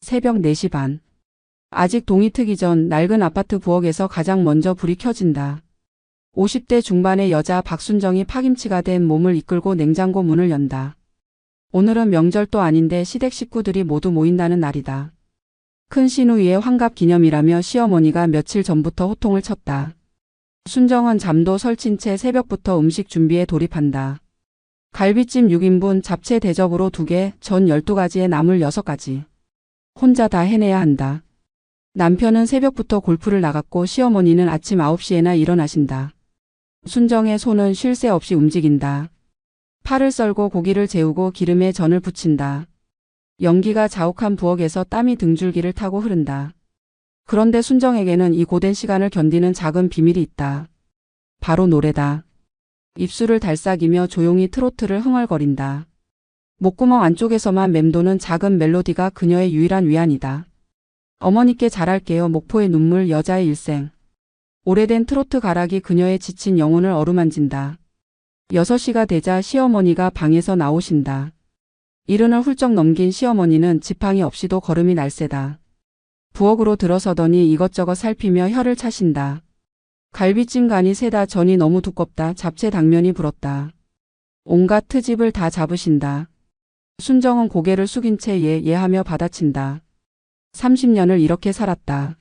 새벽 4시 반. 아직 동이 트기 전 낡은 아파트 부엌에서 가장 먼저 불이 켜진다. 50대 중반의 여자 박순정이 파김치가 된 몸을 이끌고 냉장고 문을 연다. 오늘은 명절도 아닌데 시댁 식구들이 모두 모인다는 날이다. 큰 시누이의 환갑 기념이라며 시어머니가 며칠 전부터 호통을 쳤다. 순정은 잠도 설친 채 새벽부터 음식 준비에 돌입한다. 갈비찜 6인분, 잡채 대접으로 2개, 전 12가지에 나물 6가지. 혼자 다 해내야 한다. 남편은 새벽부터 골프를 나갔고 시어머니는 아침 9시에나 일어나신다. 순정의 손은 쉴 새 없이 움직인다. 파를 썰고 고기를 재우고 기름에 전을 부친다. 연기가 자욱한 부엌에서 땀이 등줄기를 타고 흐른다. 그런데 순정에게는 이 고된 시간을 견디는 작은 비밀이 있다. 바로 노래다. 입술을 달싹이며 조용히 트로트를 흥얼거린다. 목구멍 안쪽에서만 맴도는 작은 멜로디가 그녀의 유일한 위안이다. 어머니께 잘할게요. 목포의 눈물, 여자의 일생. 오래된 트로트 가락이 그녀의 지친 영혼을 어루만진다. 6시가 되자 시어머니가 방에서 나오신다. 이른을 훌쩍 넘긴 시어머니는 지팡이 없이도 걸음이 날쌔다. 부엌으로 들어서더니 이것저것 살피며 혀를 차신다. 갈비찜 간이 세다, 전이 너무 두껍다, 잡채 당면이 불었다. 온갖 트집을 다 잡으신다. 순정은 고개를 숙인 채 예 하며 받아친다. 30년을 이렇게 살았다.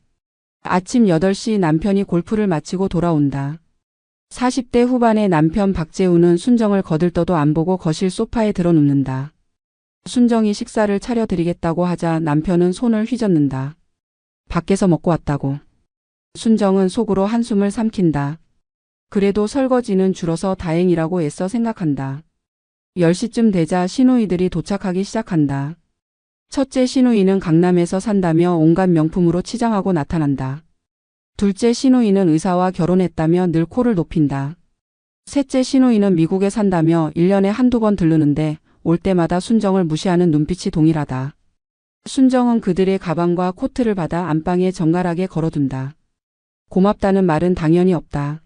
아침 8시 남편이 골프를 마치고 돌아온다. 40대 후반의 남편 박재우는 순정을 거들떠도 안 보고 거실 소파에 드러눕는다. 순정이 식사를 차려드리겠다고 하자 남편은 손을 휘젓는다. 밖에서 먹고 왔다고. 순정은 속으로 한숨을 삼킨다. 그래도 설거지는 줄어서 다행이라고 애써 생각한다. 10시쯤 되자 시누이들이 도착하기 시작한다. 첫째 시누이는 강남에서 산다며 온갖 명품으로 치장하고 나타난다. 둘째 시누이는 의사와 결혼했다며 늘 코를 높인다. 셋째 시누이는 미국에 산다며 1년에 한두 번 들르는데 올 때마다 순정을 무시하는 눈빛이 동일하다. 순정은 그들의 가방과 코트를 받아 안방에 정갈하게 걸어둔다. 고맙다는 말은 당연히 없다.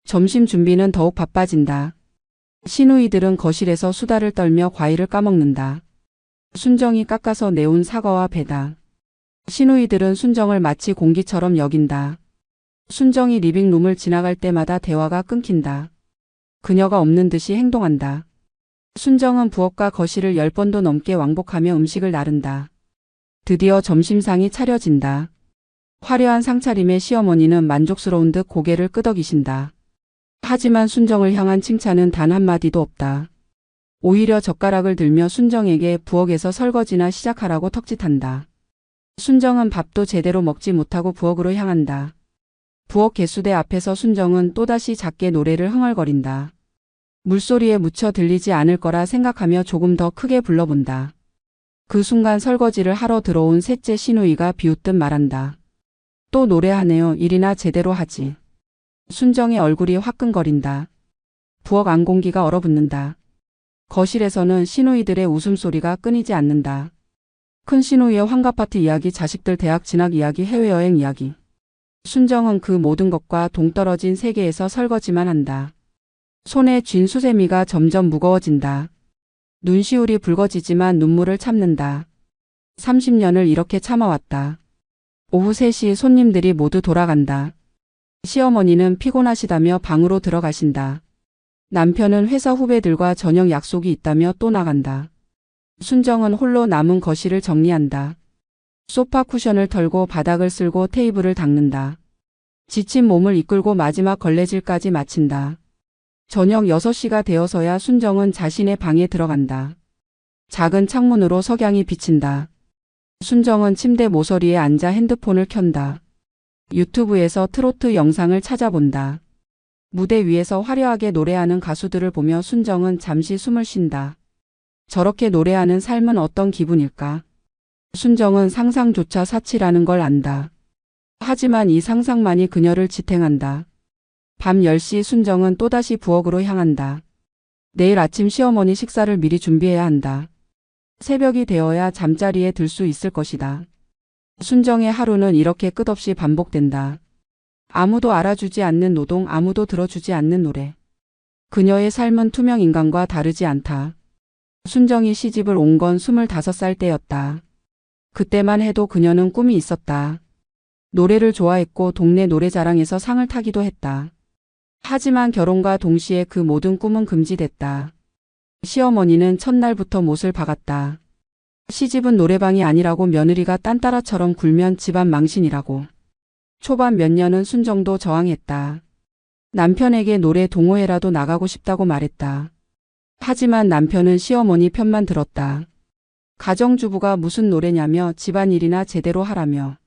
점심 준비는 더욱 바빠진다. 시누이들은 거실에서 수다를 떨며 과일을 까먹는다. 순정이 깎아서 내온 사과와 배다. 시누이들은 순정을 마치 공기처럼 여긴다. 순정이 리빙룸을 지나갈 때마다 대화가 끊긴다. 그녀가 없는 듯이 행동한다. 순정은 부엌과 거실을 10번도 넘게 왕복하며 음식을 나른다. 드디어 점심상이 차려진다. 화려한 상차림의 시어머니는 만족스러운 듯 고개를 끄덕이신다. 하지만 순정을 향한 칭찬은 단 한마디도 없다. 오히려 젓가락을 들며 순정에게 부엌에서 설거지나 시작하라고 턱짓한다. 순정은 밥도 제대로 먹지 못하고 부엌으로 향한다. 부엌 개수대 앞에서 순정은 또다시 작게 노래를 흥얼거린다. 물소리에 묻혀 들리지 않을 거라 생각하며 조금 더 크게 불러본다. 그 순간 설거지를 하러 들어온 셋째 시누이가 비웃듯 말한다. 또 노래하네요. 일이나 제대로 하지. 순정의 얼굴이 화끈거린다. 부엌 안 공기가 얼어붙는다. 거실에서는 시누이들의 웃음소리가 끊이지 않는다. 큰 시누이의 환갑파티 이야기, 자식들 대학 진학 이야기, 해외여행 이야기. 순정은 그 모든 것과 동떨어진 세계에서 설거지만 한다. 손에 쥔 수세미가 점점 무거워진다. 눈시울이 붉어지지만 눈물을 참는다. 30년을 이렇게 참아왔다. 오후 3시 손님들이 모두 돌아간다. 시어머니는 피곤하시다며 방으로 들어가신다. 남편은 회사 후배들과 저녁 약속이 있다며 또 나간다. 순정은 홀로 남은 거실을 정리한다. 소파 쿠션을 털고 바닥을 쓸고 테이블을 닦는다. 지친 몸을 이끌고 마지막 걸레질까지 마친다. 저녁 6시가 되어서야 순정은 자신의 방에 들어간다. 작은 창문으로 석양이 비친다. 순정은 침대 모서리에 앉아 핸드폰을 켠다. 유튜브에서 트로트 영상을 찾아본다. 무대 위에서 화려하게 노래하는 가수들을 보며 순정은 잠시 숨을 쉰다. 저렇게 노래하는 삶은 어떤 기분일까? 순정은 상상조차 사치라는 걸 안다. 하지만 이 상상만이 그녀를 지탱한다. 밤 10시 순정은 또다시 부엌으로 향한다. 내일 아침 시어머니 식사를 미리 준비해야 한다. 새벽이 되어야 잠자리에 들 수 있을 것이다. 순정의 하루는 이렇게 끝없이 반복된다. 아무도 알아주지 않는 노동, 아무도 들어주지 않는 노래. 그녀의 삶은 투명 인간과 다르지 않다. 순정이 시집을 온 건 25살 때였다. 그때만 해도 그녀는 꿈이 있었다. 노래를 좋아했고 동네 노래자랑에서 상을 타기도 했다. 하지만 결혼과 동시에 그 모든 꿈은 금지됐다. 시어머니는 첫날부터 못을 박았다. 시집은 노래방이 아니라고, 며느리가 딴따라처럼 굴면 집안 망신이라고. 초반 몇 년은 순정도 저항했다. 남편에게 노래 동호회라도 나가고 싶다고 말했다. 하지만 남편은 시어머니 편만 들었다. 가정주부가 무슨 노래냐며 집안일이나 제대로 하라며.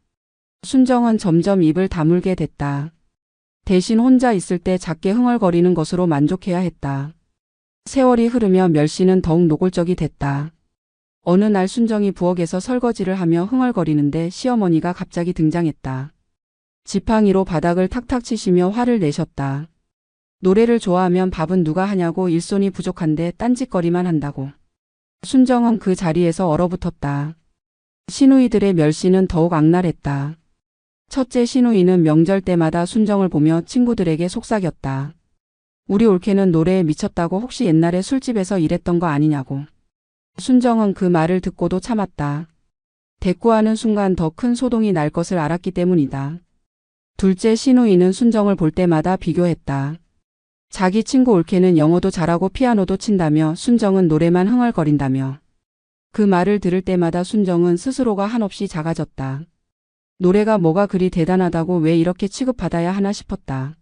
순정은 점점 입을 다물게 됐다. 대신 혼자 있을 때 작게 흥얼거리는 것으로 만족해야 했다. 세월이 흐르며 멸씨는 더욱 노골적이 됐다. 어느 날 순정이 부엌에서 설거지를 하며 흥얼거리는데 시어머니가 갑자기 등장했다. 지팡이로 바닥을 탁탁 치시며 화를 내셨다. 노래를 좋아하면 밥은 누가 하냐고, 일손이 부족한데 딴짓거리만 한다고. 순정은 그 자리에서 얼어붙었다. 시누이들의 멸시는 더욱 악랄했다. 첫째 시누이는 명절 때마다 순정을 보며 친구들에게 속삭였다. 우리 올케는 노래에 미쳤다고, 혹시 옛날에 술집에서 일했던 거 아니냐고. 순정은 그 말을 듣고도 참았다. 대꾸하는 순간 더 큰 소동이 날 것을 알았기 때문이다. 둘째 시누이는 순정을 볼 때마다 비교했다. 자기 친구 올케는 영어도 잘하고 피아노도 친다며 순정은 노래만 흥얼거린다며. 그 말을 들을 때마다 순정은 스스로가 한없이 작아졌다. 노래가 뭐가 그리 대단하다고 왜 이렇게 취급받아야 하나 싶었다.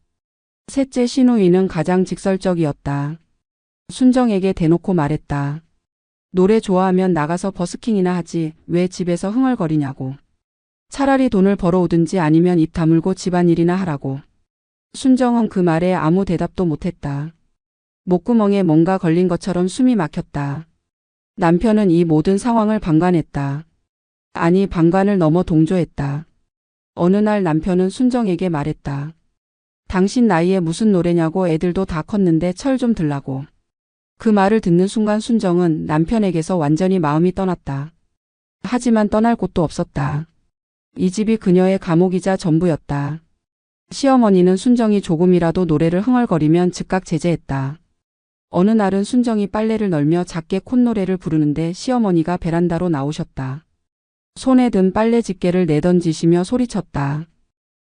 셋째 시누이는 가장 직설적이었다. 순정에게 대놓고 말했다. 노래 좋아하면 나가서 버스킹이나 하지 왜 집에서 흥얼거리냐고. 차라리 돈을 벌어오든지 아니면 입 다물고 집안일이나 하라고. 순정은 그 말에 아무 대답도 못했다. 목구멍에 뭔가 걸린 것처럼 숨이 막혔다. 남편은 이 모든 상황을 방관했다. 아니, 방관을 넘어 동조했다. 어느 날 남편은 순정에게 말했다. 당신 나이에 무슨 노래냐고, 애들도 다 컸는데 철 좀 들라고. 그 말을 듣는 순간 순정은 남편에게서 완전히 마음이 떠났다. 하지만 떠날 곳도 없었다. 이 집이 그녀의 감옥이자 전부였다. 시어머니는 순정이 조금이라도 노래를 흥얼거리면 즉각 제재했다. 어느 날은 순정이 빨래를 널며 작게 콧노래를 부르는데 시어머니가 베란다로 나오셨다. 손에 든 빨래 집게를 내던지시며 소리쳤다.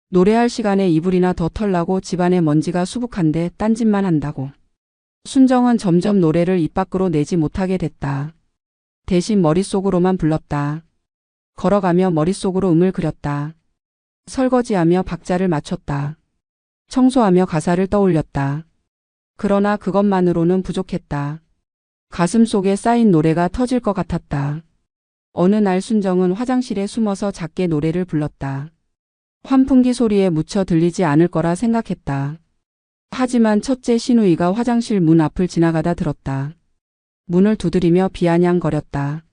노래할 시간에 이불이나 더 털라고, 집안에 먼지가 수북한데 딴짓만 한다고. 순정은 점점 노래를 입 밖으로 내지 못하게 됐다. 대신 머릿속으로만 불렀다. 걸어가며 머릿속으로 음을 그렸다. 설거지하며 박자를 맞췄다. 청소하며 가사를 떠올렸다. 그러나 그것만으로는 부족했다. 가슴 속에 쌓인 노래가 터질 것 같았다. 어느 날 순정은 화장실에 숨어서 작게 노래를 불렀다. 환풍기 소리에 묻혀 들리지 않을 거라 생각했다. 하지만 첫째 시누이가 화장실 문 앞을 지나가다 들었다. 문을 두드리며 비아냥거렸다.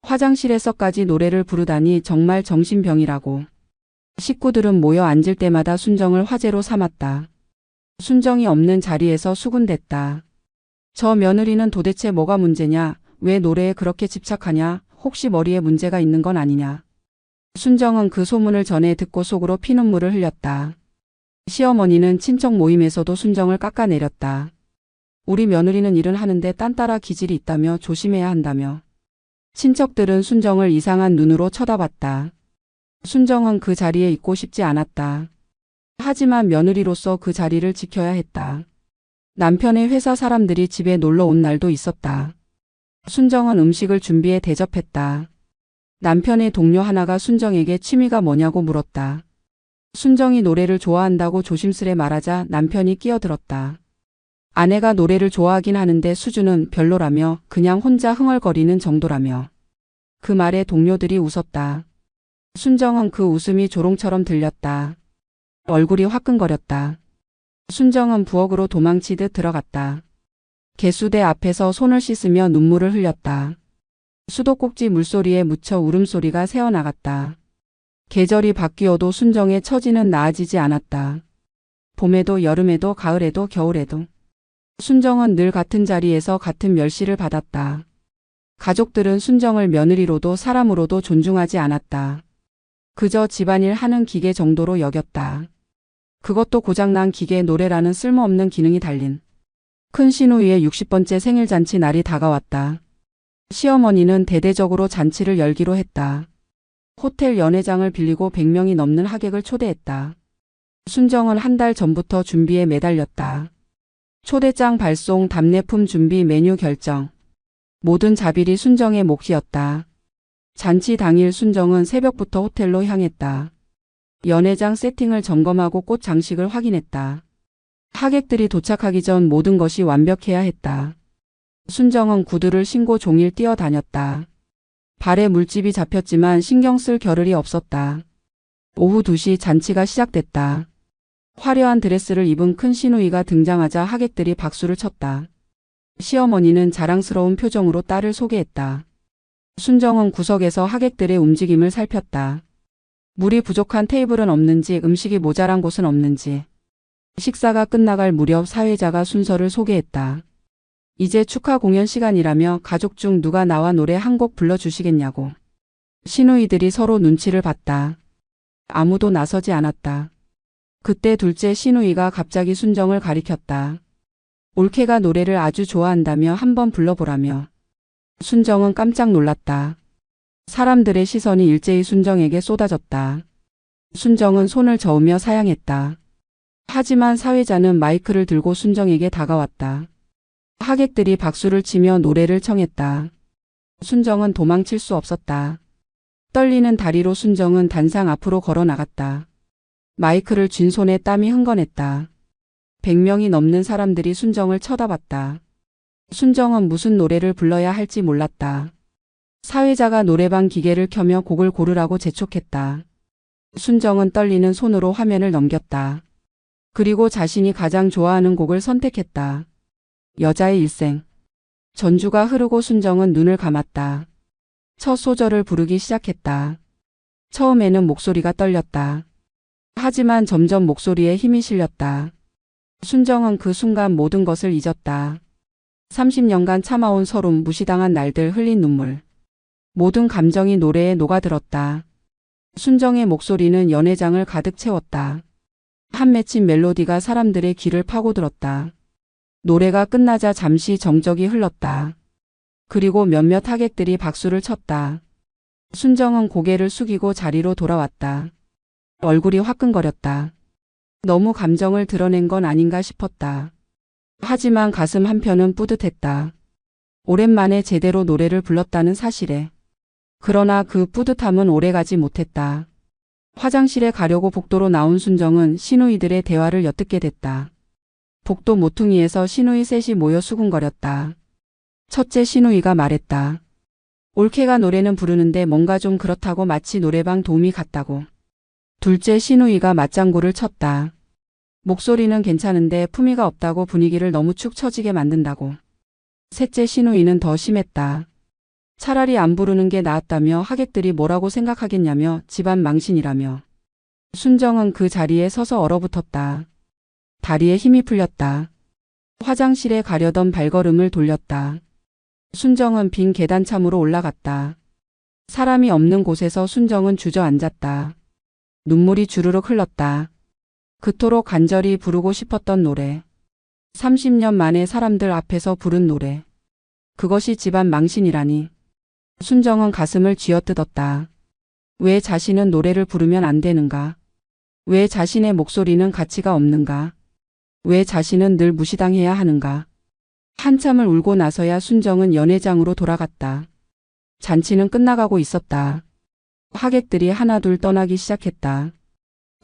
화장실에서까지 노래를 부르다니 정말 정신병이라고. 식구들은 모여 앉을 때마다 순정을 화제로 삼았다. 순정이 없는 자리에서 수군댔다. 저 며느리는 도대체 뭐가 문제냐? 왜 노래에 그렇게 집착하냐? 혹시 머리에 문제가 있는 건 아니냐? 순정은 그 소문을 전해 듣고 속으로 피눈물을 흘렸다. 시어머니는 친척 모임에서도 순정을 깎아내렸다. 우리 며느리는 일은 하는데 딴따라 기질이 있다며 조심해야 한다며. 친척들은 순정을 이상한 눈으로 쳐다봤다. 순정은 그 자리에 있고 싶지 않았다. 하지만 며느리로서 그 자리를 지켜야 했다. 남편의 회사 사람들이 집에 놀러 온 날도 있었다. 순정은 음식을 준비해 대접했다. 남편의 동료 하나가 순정에게 취미가 뭐냐고 물었다. 순정이 노래를 좋아한다고 조심스레 말하자 남편이 끼어들었다. 아내가 노래를 좋아하긴 하는데 수준은 별로라며, 그냥 혼자 흥얼거리는 정도라며. 그 말에 동료들이 웃었다. 순정은 그 웃음이 조롱처럼 들렸다. 얼굴이 화끈거렸다. 순정은 부엌으로 도망치듯 들어갔다. 개수대 앞에서 손을 씻으며 눈물을 흘렸다. 수도꼭지 물소리에 묻혀 울음소리가 새어나갔다. 계절이 바뀌어도 순정의 처지는 나아지지 않았다. 봄에도 여름에도 가을에도 겨울에도. 순정은 늘 같은 자리에서 같은 멸시를 받았다. 가족들은 순정을 며느리로도 사람으로도 존중하지 않았다. 그저 집안일 하는 기계 정도로 여겼다. 그것도 고장난 기계에 노래라는 쓸모없는 기능이 달린. 큰 시누이의 60번째 생일 잔치 날이 다가왔다. 시어머니는 대대적으로 잔치를 열기로 했다. 호텔 연회장을 빌리고 100명이 넘는 하객을 초대했다. 순정은 한 달 전부터 준비에 매달렸다. 초대장 발송, 답례품 준비, 메뉴 결정. 모든 자빌이 순정의 몫이었다. 잔치 당일 순정은 새벽부터 호텔로 향했다. 연회장 세팅을 점검하고 꽃 장식을 확인했다. 하객들이 도착하기 전 모든 것이 완벽해야 했다. 순정은 구두를 신고 종일 뛰어다녔다. 발에 물집이 잡혔지만 신경 쓸 겨를이 없었다. 오후 2시 잔치가 시작됐다. 화려한 드레스를 입은 큰 시누이가 등장하자 하객들이 박수를 쳤다. 시어머니는 자랑스러운 표정으로 딸을 소개했다. 순정은 구석에서 하객들의 움직임을 살폈다. 물이 부족한 테이블은 없는지, 음식이 모자란 곳은 없는지. 식사가 끝나갈 무렵 사회자가 순서를 소개했다. 이제 축하 공연 시간이라며 가족 중 누가 나와 노래 한 곡 불러주시겠냐고. 시누이들이 서로 눈치를 봤다. 아무도 나서지 않았다. 그때 둘째 시누이가 갑자기 순정을 가리켰다. 올케가 노래를 아주 좋아한다며 한번 불러보라며. 순정은 깜짝 놀랐다. 사람들의 시선이 일제히 순정에게 쏟아졌다. 순정은 손을 저으며 사양했다. 하지만 사회자는 마이크를 들고 순정에게 다가왔다. 하객들이 박수를 치며 노래를 청했다. 순정은 도망칠 수 없었다. 떨리는 다리로 순정은 단상 앞으로 걸어 나갔다. 마이크를 쥔 손에 땀이 흥건했다. 100명이 넘는 사람들이 순정을 쳐다봤다. 순정은 무슨 노래를 불러야 할지 몰랐다. 사회자가 노래방 기계를 켜며 곡을 고르라고 재촉했다. 순정은 떨리는 손으로 화면을 넘겼다. 그리고 자신이 가장 좋아하는 곡을 선택했다. 여자의 일생. 전주가 흐르고 순정은 눈을 감았다. 첫 소절을 부르기 시작했다. 처음에는 목소리가 떨렸다. 하지만 점점 목소리에 힘이 실렸다. 순정은 그 순간 모든 것을 잊었다. 30년간 참아온 서름, 무시당한 날들, 흘린 눈물. 모든 감정이 노래에 녹아들었다. 순정의 목소리는 연회장을 가득 채웠다. 한 맺힌 멜로디가 사람들의 귀를 파고들었다. 노래가 끝나자 잠시 정적이 흘렀다. 그리고 몇몇 하객들이 박수를 쳤다. 순정은 고개를 숙이고 자리로 돌아왔다. 얼굴이 화끈거렸다. 너무 감정을 드러낸 건 아닌가 싶었다. 하지만 가슴 한편은 뿌듯했다. 오랜만에 제대로 노래를 불렀다는 사실에. 그러나 그 뿌듯함은 오래가지 못했다. 화장실에 가려고 복도로 나온 순정은 시누이들의 대화를 엿듣게 됐다. 복도 모퉁이에서 시누이 셋이 모여 수군거렸다. 첫째 시누이가 말했다. 올케가 노래는 부르는데 뭔가 좀 그렇다고, 마치 노래방 도우미 같다고. 둘째 시누이가 맞장구를 쳤다. 목소리는 괜찮은데 품위가 없다고, 분위기를 너무 축 처지게 만든다고. 셋째 시누이는 더 심했다. 차라리 안 부르는 게 나았다며, 하객들이 뭐라고 생각하겠냐며, 집안 망신이라며. 순정은 그 자리에 서서 얼어붙었다. 다리에 힘이 풀렸다. 화장실에 가려던 발걸음을 돌렸다. 순정은 빈 계단참으로 올라갔다. 사람이 없는 곳에서 순정은 주저앉았다. 눈물이 주르륵 흘렀다. 그토록 간절히 부르고 싶었던 노래. 30년 만에 사람들 앞에서 부른 노래. 그것이 집안 망신이라니. 순정은 가슴을 쥐어뜯었다. 왜 자신은 노래를 부르면 안 되는가? 왜 자신의 목소리는 가치가 없는가? 왜 자신은 늘 무시당해야 하는가? 한참을 울고 나서야 순정은 연회장으로 돌아갔다. 잔치는 끝나가고 있었다. 하객들이 하나둘 떠나기 시작했다.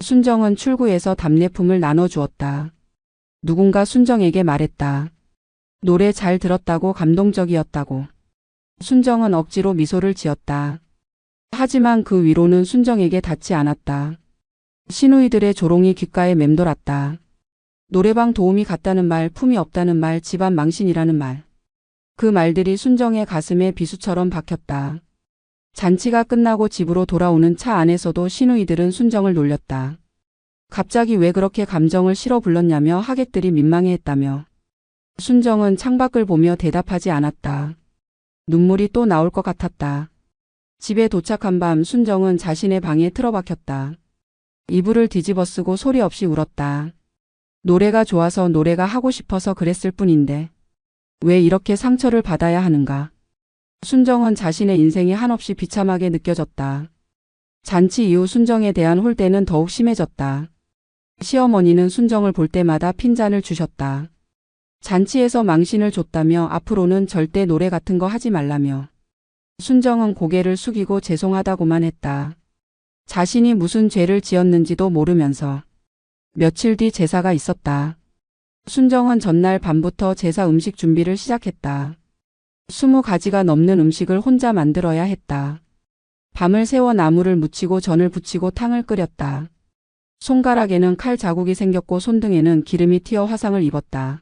순정은 출구에서 답례품을 나눠주었다. 누군가 순정에게 말했다. 노래 잘 들었다고, 감동적이었다고. 순정은 억지로 미소를 지었다. 하지만 그 위로는 순정에게 닿지 않았다. 시누이들의 조롱이 귓가에 맴돌았다. 노래방 도우미 같다는 말, 품이 없다는 말, 집안 망신이라는 말. 그 말들이 순정의 가슴에 비수처럼 박혔다. 잔치가 끝나고 집으로 돌아오는 차 안에서도 시누이들은 순정을 놀렸다. 갑자기 왜 그렇게 감정을 실어 불렀냐며 하객들이 민망해했다며. 순정은 창밖을 보며 대답하지 않았다. 눈물이 또 나올 것 같았다. 집에 도착한 밤 순정은 자신의 방에 틀어박혔다. 이불을 뒤집어쓰고 소리 없이 울었다. 노래가 좋아서, 노래가 하고 싶어서 그랬을 뿐인데 왜 이렇게 상처를 받아야 하는가. 순정은 자신의 인생이 한없이 비참하게 느껴졌다. 잔치 이후 순정에 대한 홀대는 더욱 심해졌다. 시어머니는 순정을 볼 때마다 핀잔을 주셨다. 잔치에서 망신을 줬다며 앞으로는 절대 노래 같은 거 하지 말라며. 순정은 고개를 숙이고 죄송하다고만 했다. 자신이 무슨 죄를 지었는지도 모르면서. 며칠 뒤 제사가 있었다. 순정은 전날 밤부터 제사 음식 준비를 시작했다. 20가지가 넘는 음식을 혼자 만들어야 했다. 밤을 새워 나무를 묻히고 전을 부치고 탕을 끓였다. 손가락에는 칼 자국이 생겼고 손등에는 기름이 튀어 화상을 입었다.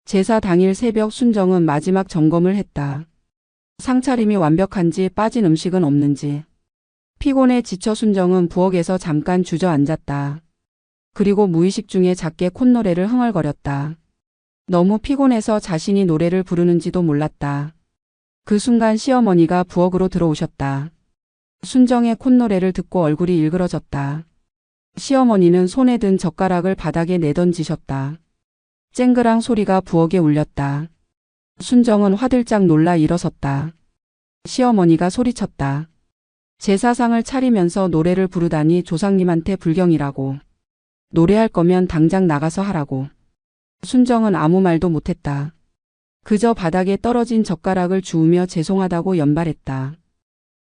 제사 당일 새벽 순정은 마지막 점검을 했다. 상차림이 완벽한지 빠진 음식은 없는지. 피곤에 지쳐 순정은 부엌에서 잠깐 주저앉았다. 그리고 무의식 중에 작게 콧노래를 흥얼거렸다. 너무 피곤해서 자신이 노래를 부르는지도 몰랐다. 그 순간 시어머니가 부엌으로 들어오셨다. 순정의 콧노래를 듣고 얼굴이 일그러졌다. 시어머니는 손에 든 젓가락을 바닥에 내던지셨다. 쨍그랑 소리가 부엌에 울렸다. 순정은 화들짝 놀라 일어섰다. 시어머니가 소리쳤다. 제사상을 차리면서 노래를 부르다니 조상님한테 불경이라고. 노래할 거면 당장 나가서 하라고. 순정은 아무 말도 못했다. 그저 바닥에 떨어진 젓가락을 주우며 죄송하다고 연발했다.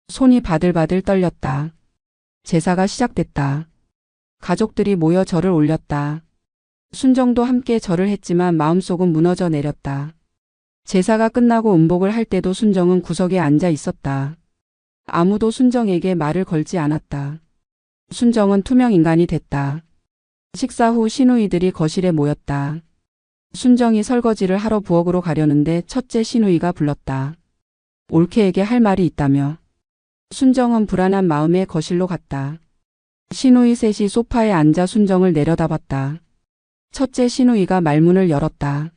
손이 바들바들 떨렸다. 제사가 시작됐다. 가족들이 모여 절을 올렸다. 순정도 함께 절을 했지만 마음속은 무너져 내렸다. 제사가 끝나고 음복을 할 때도 순정은 구석에 앉아 있었다. 아무도 순정에게 말을 걸지 않았다. 순정은 투명 인간이 됐다. 식사 후 시누이들이 거실에 모였다. 순정이 설거지를 하러 부엌으로 가려는데 첫째 시누이가 불렀다. 올케에게 할 말이 있다며. 순정은 불안한 마음에 거실로 갔다. 시누이 셋이 소파에 앉아 순정을 내려다봤다. 첫째 시누이가 말문을 열었다.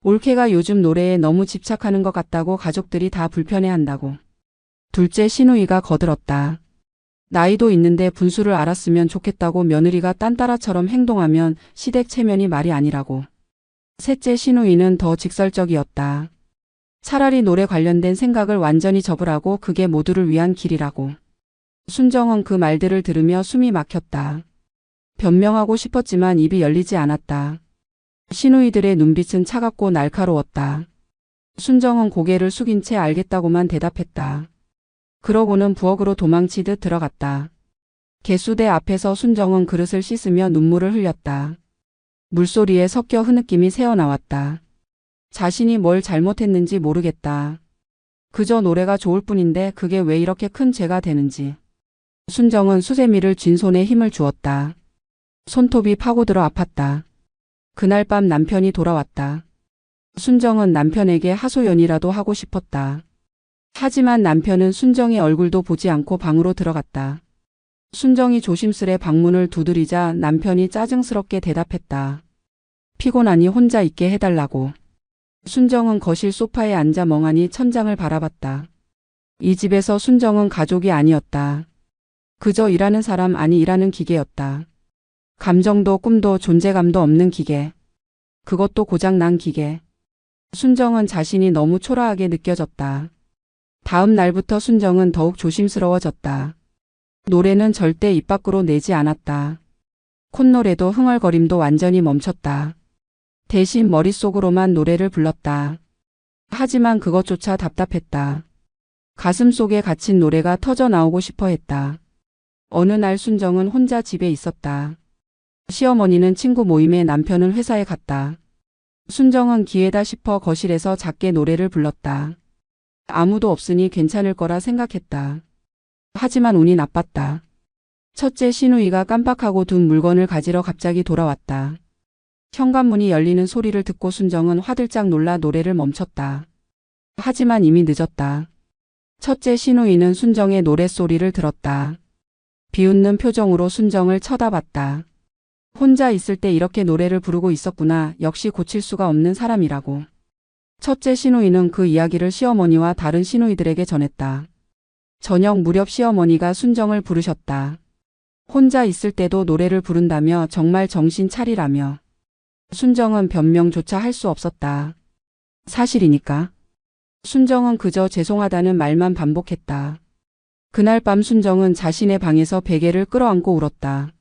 올케가 요즘 노래에 너무 집착하는 것 같다고 가족들이 다 불편해한다고. 둘째 시누이가 거들었다. 나이도 있는데 분수를 알았으면 좋겠다고 며느리가 딴따라처럼 행동하면 시댁 체면이 말이 아니라고. 셋째 시누이는 더 직설적이었다. 차라리 노래 관련된 생각을 완전히 접으라고 그게 모두를 위한 길이라고. 순정은 그 말들을 들으며 숨이 막혔다. 변명하고 싶었지만 입이 열리지 않았다. 시누이들의 눈빛은 차갑고 날카로웠다. 순정은 고개를 숙인 채 알겠다고만 대답했다. 그러고는 부엌으로 도망치듯 들어갔다. 개수대 앞에서 순정은 그릇을 씻으며 눈물을 흘렸다. 물소리에 섞여 흐느낌이 새어나왔다. 자신이 뭘 잘못했는지 모르겠다. 그저 노래가 좋을 뿐인데 그게 왜 이렇게 큰 죄가 되는지. 순정은 수세미를 쥔 손에 힘을 주었다. 손톱이 파고들어 아팠다. 그날 밤 남편이 돌아왔다. 순정은 남편에게 하소연이라도 하고 싶었다. 하지만 남편은 순정의 얼굴도 보지 않고 방으로 들어갔다. 순정이 조심스레 방문을 두드리자 남편이 짜증스럽게 대답했다. 피곤하니 혼자 있게 해달라고. 순정은 거실 소파에 앉아 멍하니 천장을 바라봤다. 이 집에서 순정은 가족이 아니었다. 그저 일하는 사람 아니 일하는 기계였다. 감정도 꿈도 존재감도 없는 기계. 그것도 고장난 기계. 순정은 자신이 너무 초라하게 느껴졌다. 다음 날부터 순정은 더욱 조심스러워졌다. 노래는 절대 입 밖으로 내지 않았다. 콧노래도 흥얼거림도 완전히 멈췄다. 대신 머릿속으로만 노래를 불렀다. 하지만 그것조차 답답했다. 가슴 속에 갇힌 노래가 터져 나오고 싶어 했다. 어느 날 순정은 혼자 집에 있었다. 시어머니는 친구 모임에 남편은 회사에 갔다. 순정은 기회다 싶어 거실에서 작게 노래를 불렀다. 아무도 없으니 괜찮을 거라 생각했다. 하지만 운이 나빴다. 첫째 시누이가 깜빡하고 둔 물건을 가지러 갑자기 돌아왔다. 현관문이 열리는 소리를 듣고 순정은 화들짝 놀라 노래를 멈췄다. 하지만 이미 늦었다. 첫째 시누이는 순정의 노랫소리를 들었다. 비웃는 표정으로 순정을 쳐다봤다. 혼자 있을 때 이렇게 노래를 부르고 있었구나. 역시 고칠 수가 없는 사람이라고. 첫째 시누이는 그 이야기를 시어머니와 다른 시누이들에게 전했다. 저녁 무렵 시어머니가 순정을 부르셨다. 혼자 있을 때도 노래를 부른다며 정말 정신 차리라며. 순정은 변명조차 할 수 없었다. 사실이니까. 순정은 그저 죄송하다는 말만 반복했다. 그날 밤 순정은 자신의 방에서 베개를 끌어안고 울었다.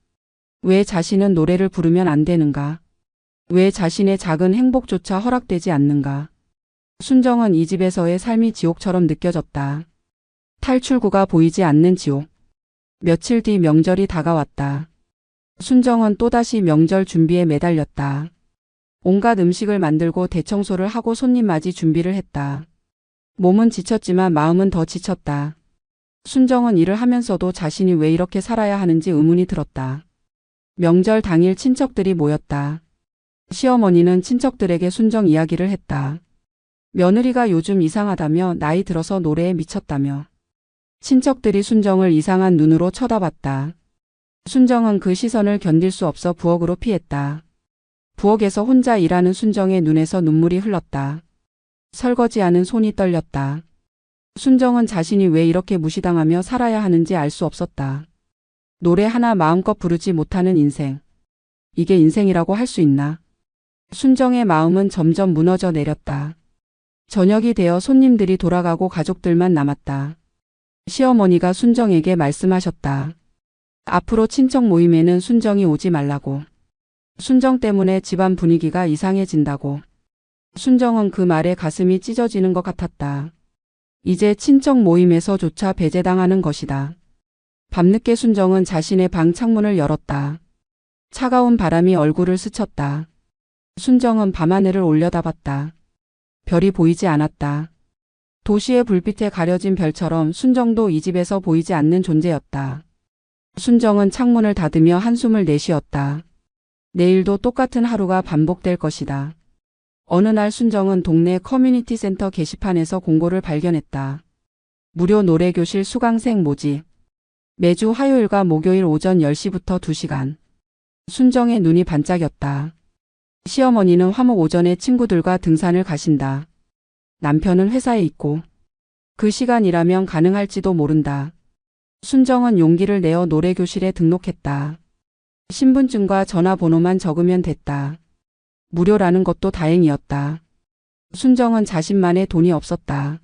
왜 자신은 노래를 부르면 안 되는가? 왜 자신의 작은 행복조차 허락되지 않는가? 순정은 이 집에서의 삶이 지옥처럼 느껴졌다. 탈출구가 보이지 않는 지옥. 며칠 뒤 명절이 다가왔다. 순정은 또다시 명절 준비에 매달렸다. 온갖 음식을 만들고 대청소를 하고 손님 맞이 준비를 했다. 몸은 지쳤지만 마음은 더 지쳤다. 순정은 일을 하면서도 자신이 왜 이렇게 살아야 하는지 의문이 들었다. 명절 당일 친척들이 모였다. 시어머니는 친척들에게 순정 이야기를 했다. 며느리가 요즘 이상하다며 나이 들어서 노래에 미쳤다며. 친척들이 순정을 이상한 눈으로 쳐다봤다. 순정은 그 시선을 견딜 수 없어 부엌으로 피했다. 부엌에서 혼자 일하는 순정의 눈에서 눈물이 흘렀다. 설거지하는 손이 떨렸다. 순정은 자신이 왜 이렇게 무시당하며 살아야 하는지 알 수 없었다. 노래 하나 마음껏 부르지 못하는 인생. 이게 인생이라고 할 수 있나? 순정의 마음은 점점 무너져 내렸다. 저녁이 되어 손님들이 돌아가고 가족들만 남았다. 시어머니가 순정에게 말씀하셨다. 앞으로 친척 모임에는 순정이 오지 말라고. 순정 때문에 집안 분위기가 이상해진다고. 순정은 그 말에 가슴이 찢어지는 것 같았다. 이제 친척 모임에서조차 배제당하는 것이다. 밤늦게 순정은 자신의 방 창문을 열었다. 차가운 바람이 얼굴을 스쳤다. 순정은 밤하늘을 올려다봤다. 별이 보이지 않았다. 도시의 불빛에 가려진 별처럼 순정도 이 집에서 보이지 않는 존재였다. 순정은 창문을 닫으며 한숨을 내쉬었다. 내일도 똑같은 하루가 반복될 것이다. 어느 날 순정은 동네 커뮤니티 센터 게시판에서 공고를 발견했다. 무료 노래교실 수강생 모집. 매주 화요일과 목요일 오전 10시부터 2시간. 순정의 눈이 반짝였다. 시어머니는 화목 오전에 친구들과 등산을 가신다. 남편은 회사에 있고 그 시간이라면 가능할지도 모른다. 순정은 용기를 내어 노래교실에 등록했다. 신분증과 전화번호만 적으면 됐다. 무료라는 것도 다행이었다. 순정은 자신만의 돈이 없었다.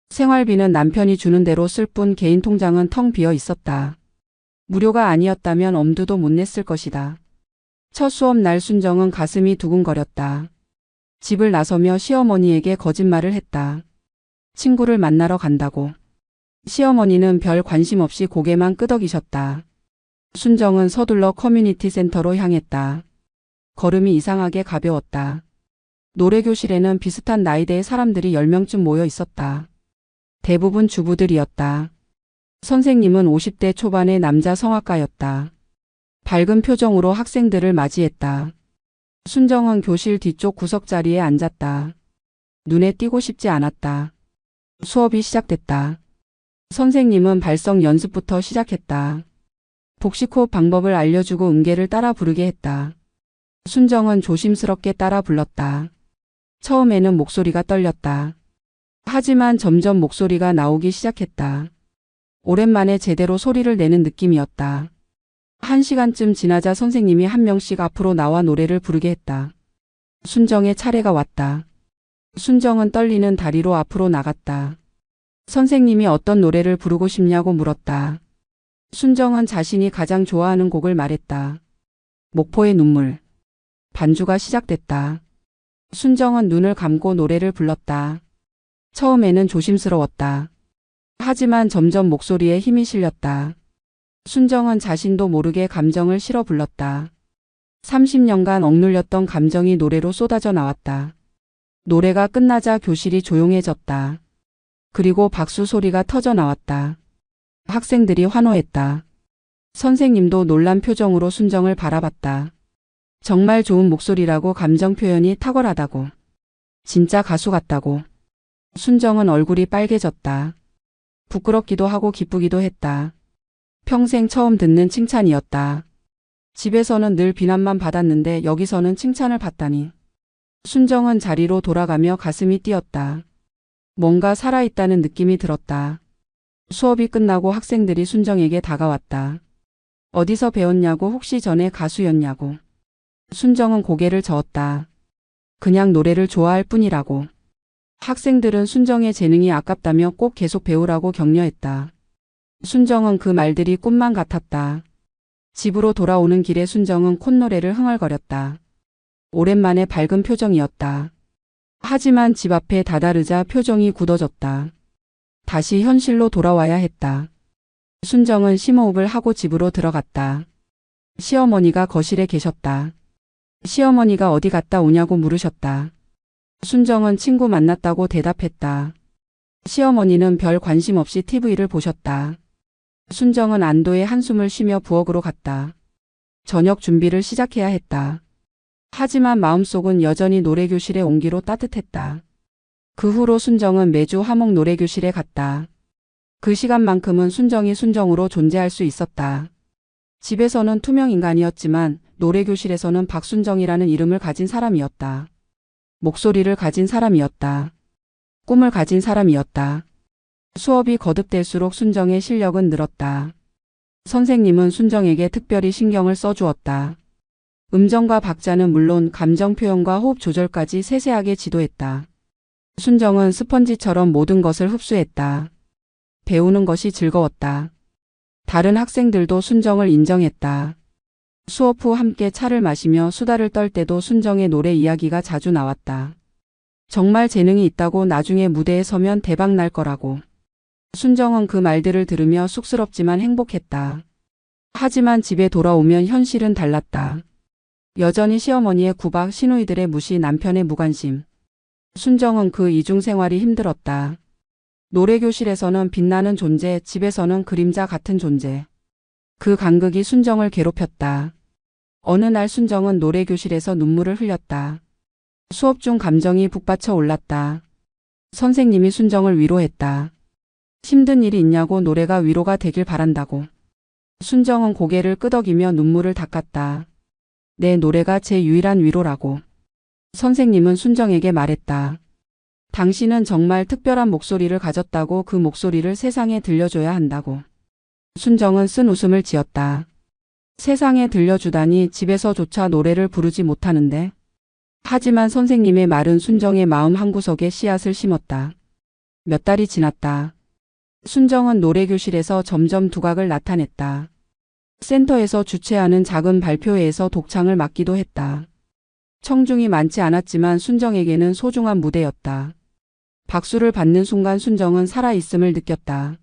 생활비는 남편이 주는 대로 쓸 뿐 개인 통장은 텅 비어 있었다. 무료가 아니었다면 엄두도 못 냈을 것이다. 첫 수업 날 순정은 가슴이 두근거렸다. 집을 나서며 시어머니에게 거짓말을 했다. 친구를 만나러 간다고. 시어머니는 별 관심 없이 고개만 끄덕이셨다. 순정은 서둘러 커뮤니티 센터로 향했다. 걸음이 이상하게 가벼웠다. 노래교실에는 비슷한 나이대의 사람들이 10명쯤 모여 있었다. 대부분 주부들이었다. 선생님은 50대 초반의 남자 성악가였다. 밝은 표정으로 학생들을 맞이했다. 순정은 교실 뒤쪽 구석자리에 앉았다. 눈에 띄고 싶지 않았다. 수업이 시작됐다. 선생님은 발성 연습부터 시작했다. 복식 호흡 방법을 알려주고 음계를 따라 부르게 했다. 순정은 조심스럽게 따라 불렀다. 처음에는 목소리가 떨렸다. 하지만 점점 목소리가 나오기 시작했다. 오랜만에 제대로 소리를 내는 느낌이었다. 1시간쯤 지나자 선생님이 한 명씩 앞으로 나와 노래를 부르게 했다. 순정의 차례가 왔다. 순정은 떨리는 다리로 앞으로 나갔다. 선생님이 어떤 노래를 부르고 싶냐고 물었다. 순정은 자신이 가장 좋아하는 곡을 말했다. 목포의 눈물. 반주가 시작됐다. 순정은 눈을 감고 노래를 불렀다. 처음에는 조심스러웠다. 하지만 점점 목소리에 힘이 실렸다. 순정은 자신도 모르게 감정을 실어 불렀다. 30년간 억눌렸던 감정이 노래로 쏟아져 나왔다. 노래가 끝나자 교실이 조용해졌다. 그리고 박수 소리가 터져 나왔다. 학생들이 환호했다. 선생님도 놀란 표정으로 순정을 바라봤다. 정말 좋은 목소리라고, 감정 표현이 탁월하다고. 진짜 가수 같다고. 순정은 얼굴이 빨개졌다. 부끄럽기도 하고 기쁘기도 했다. 평생 처음 듣는 칭찬이었다. 집에서는 늘 비난만 받았는데 여기서는 칭찬을 받다니. 순정은 자리로 돌아가며 가슴이 뛰었다. 뭔가 살아있다는 느낌이 들었다. 수업이 끝나고 학생들이 순정에게 다가왔다. 어디서 배웠냐고, 혹시 전에 가수였냐고. 순정은 고개를 저었다. 그냥 노래를 좋아할 뿐이라고. 학생들은 순정의 재능이 아깝다며 꼭 계속 배우라고 격려했다. 순정은 그 말들이 꿈만 같았다. 집으로 돌아오는 길에 순정은 콧노래를 흥얼거렸다. 오랜만에 밝은 표정이었다. 하지만 집 앞에 다다르자 표정이 굳어졌다. 다시 현실로 돌아와야 했다. 순정은 심호흡을 하고 집으로 들어갔다. 시어머니가 거실에 계셨다. 시어머니가 어디 갔다 오냐고 물으셨다. 순정은 친구 만났다고 대답했다. 시어머니는 별 관심 없이 TV를 보셨다. 순정은 안도의 한숨을 쉬며 부엌으로 갔다. 저녁 준비를 시작해야 했다. 하지만 마음속은 여전히 노래교실에 온기로 따뜻했다. 그 후로 순정은 매주 화목 노래교실에 갔다. 그 시간만큼은 순정이 순정으로 존재할 수 있었다. 집에서는 투명 인간이었지만 노래교실에서는 박순정이라는 이름을 가진 사람이었다. 목소리를 가진 사람이었다. 꿈을 가진 사람이었다. 수업이 거듭될수록 순정의 실력은 늘었다. 선생님은 순정에게 특별히 신경을 써주었다. 음정과 박자는 물론 감정 표현과 호흡 조절까지 세세하게 지도했다. 순정은 스펀지처럼 모든 것을 흡수했다. 배우는 것이 즐거웠다. 다른 학생들도 순정을 인정했다. 수업 후 함께 차를 마시며 수다를 떨 때도 순정의 노래 이야기가 자주 나왔다. 정말 재능이 있다고 나중에 무대에 서면 대박 날 거라고. 순정은 그 말들을 들으며 쑥스럽지만 행복했다. 하지만 집에 돌아오면 현실은 달랐다. 여전히 시어머니의 구박, 시누이들의 무시, 남편의 무관심. 순정은 그 이중 생활이 힘들었다. 노래교실에서는 빛나는 존재, 집에서는 그림자 같은 존재. 그 간극이 순정을 괴롭혔다. 어느 날 순정은 노래교실에서 눈물을 흘렸다. 수업 중 감정이 북받쳐 올랐다. 선생님이 순정을 위로했다. 힘든 일이 있냐고 노래가 위로가 되길 바란다고. 순정은 고개를 끄덕이며 눈물을 닦았다. 내 노래가 제 유일한 위로라고. 선생님은 순정에게 말했다. 당신은 정말 특별한 목소리를 가졌다고. 그 목소리를 세상에 들려줘야 한다고. 순정은 쓴 웃음을 지었다. 세상에 들려주다니, 집에서조차 노래를 부르지 못하는데. 하지만 선생님의 말은 순정의 마음 한구석에 씨앗을 심었다. 몇 달이 지났다. 순정은 노래교실에서 점점 두각을 나타냈다. 센터에서 주최하는 작은 발표회에서 독창을 맡기도 했다. 청중이 많지 않았지만 순정에게는 소중한 무대였다. 박수를 받는 순간 순정은 살아있음을 느꼈다.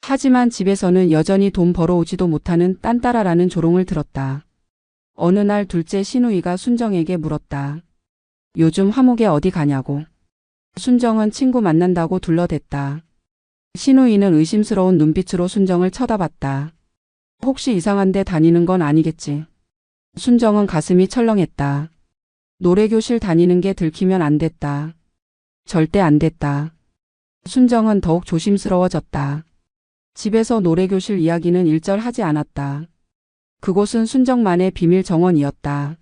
하지만 집에서는 여전히 돈 벌어오지도 못하는 딴따라라는 조롱을 들었다. 어느 날 둘째 시누이가 순정에게 물었다. 요즘 화목에 어디 가냐고. 순정은 친구 만난다고 둘러댔다. 시누이는 의심스러운 눈빛으로 순정을 쳐다봤다. 혹시 이상한 데 다니는 건 아니겠지. 순정은 가슴이 철렁했다. 노래교실 다니는 게 들키면 안 됐다. 절대 안 됐다. 순정은 더욱 조심스러워졌다. 집에서 노래교실 이야기는 일절하지 않았다. 그곳은 순정만의 비밀 정원이었다.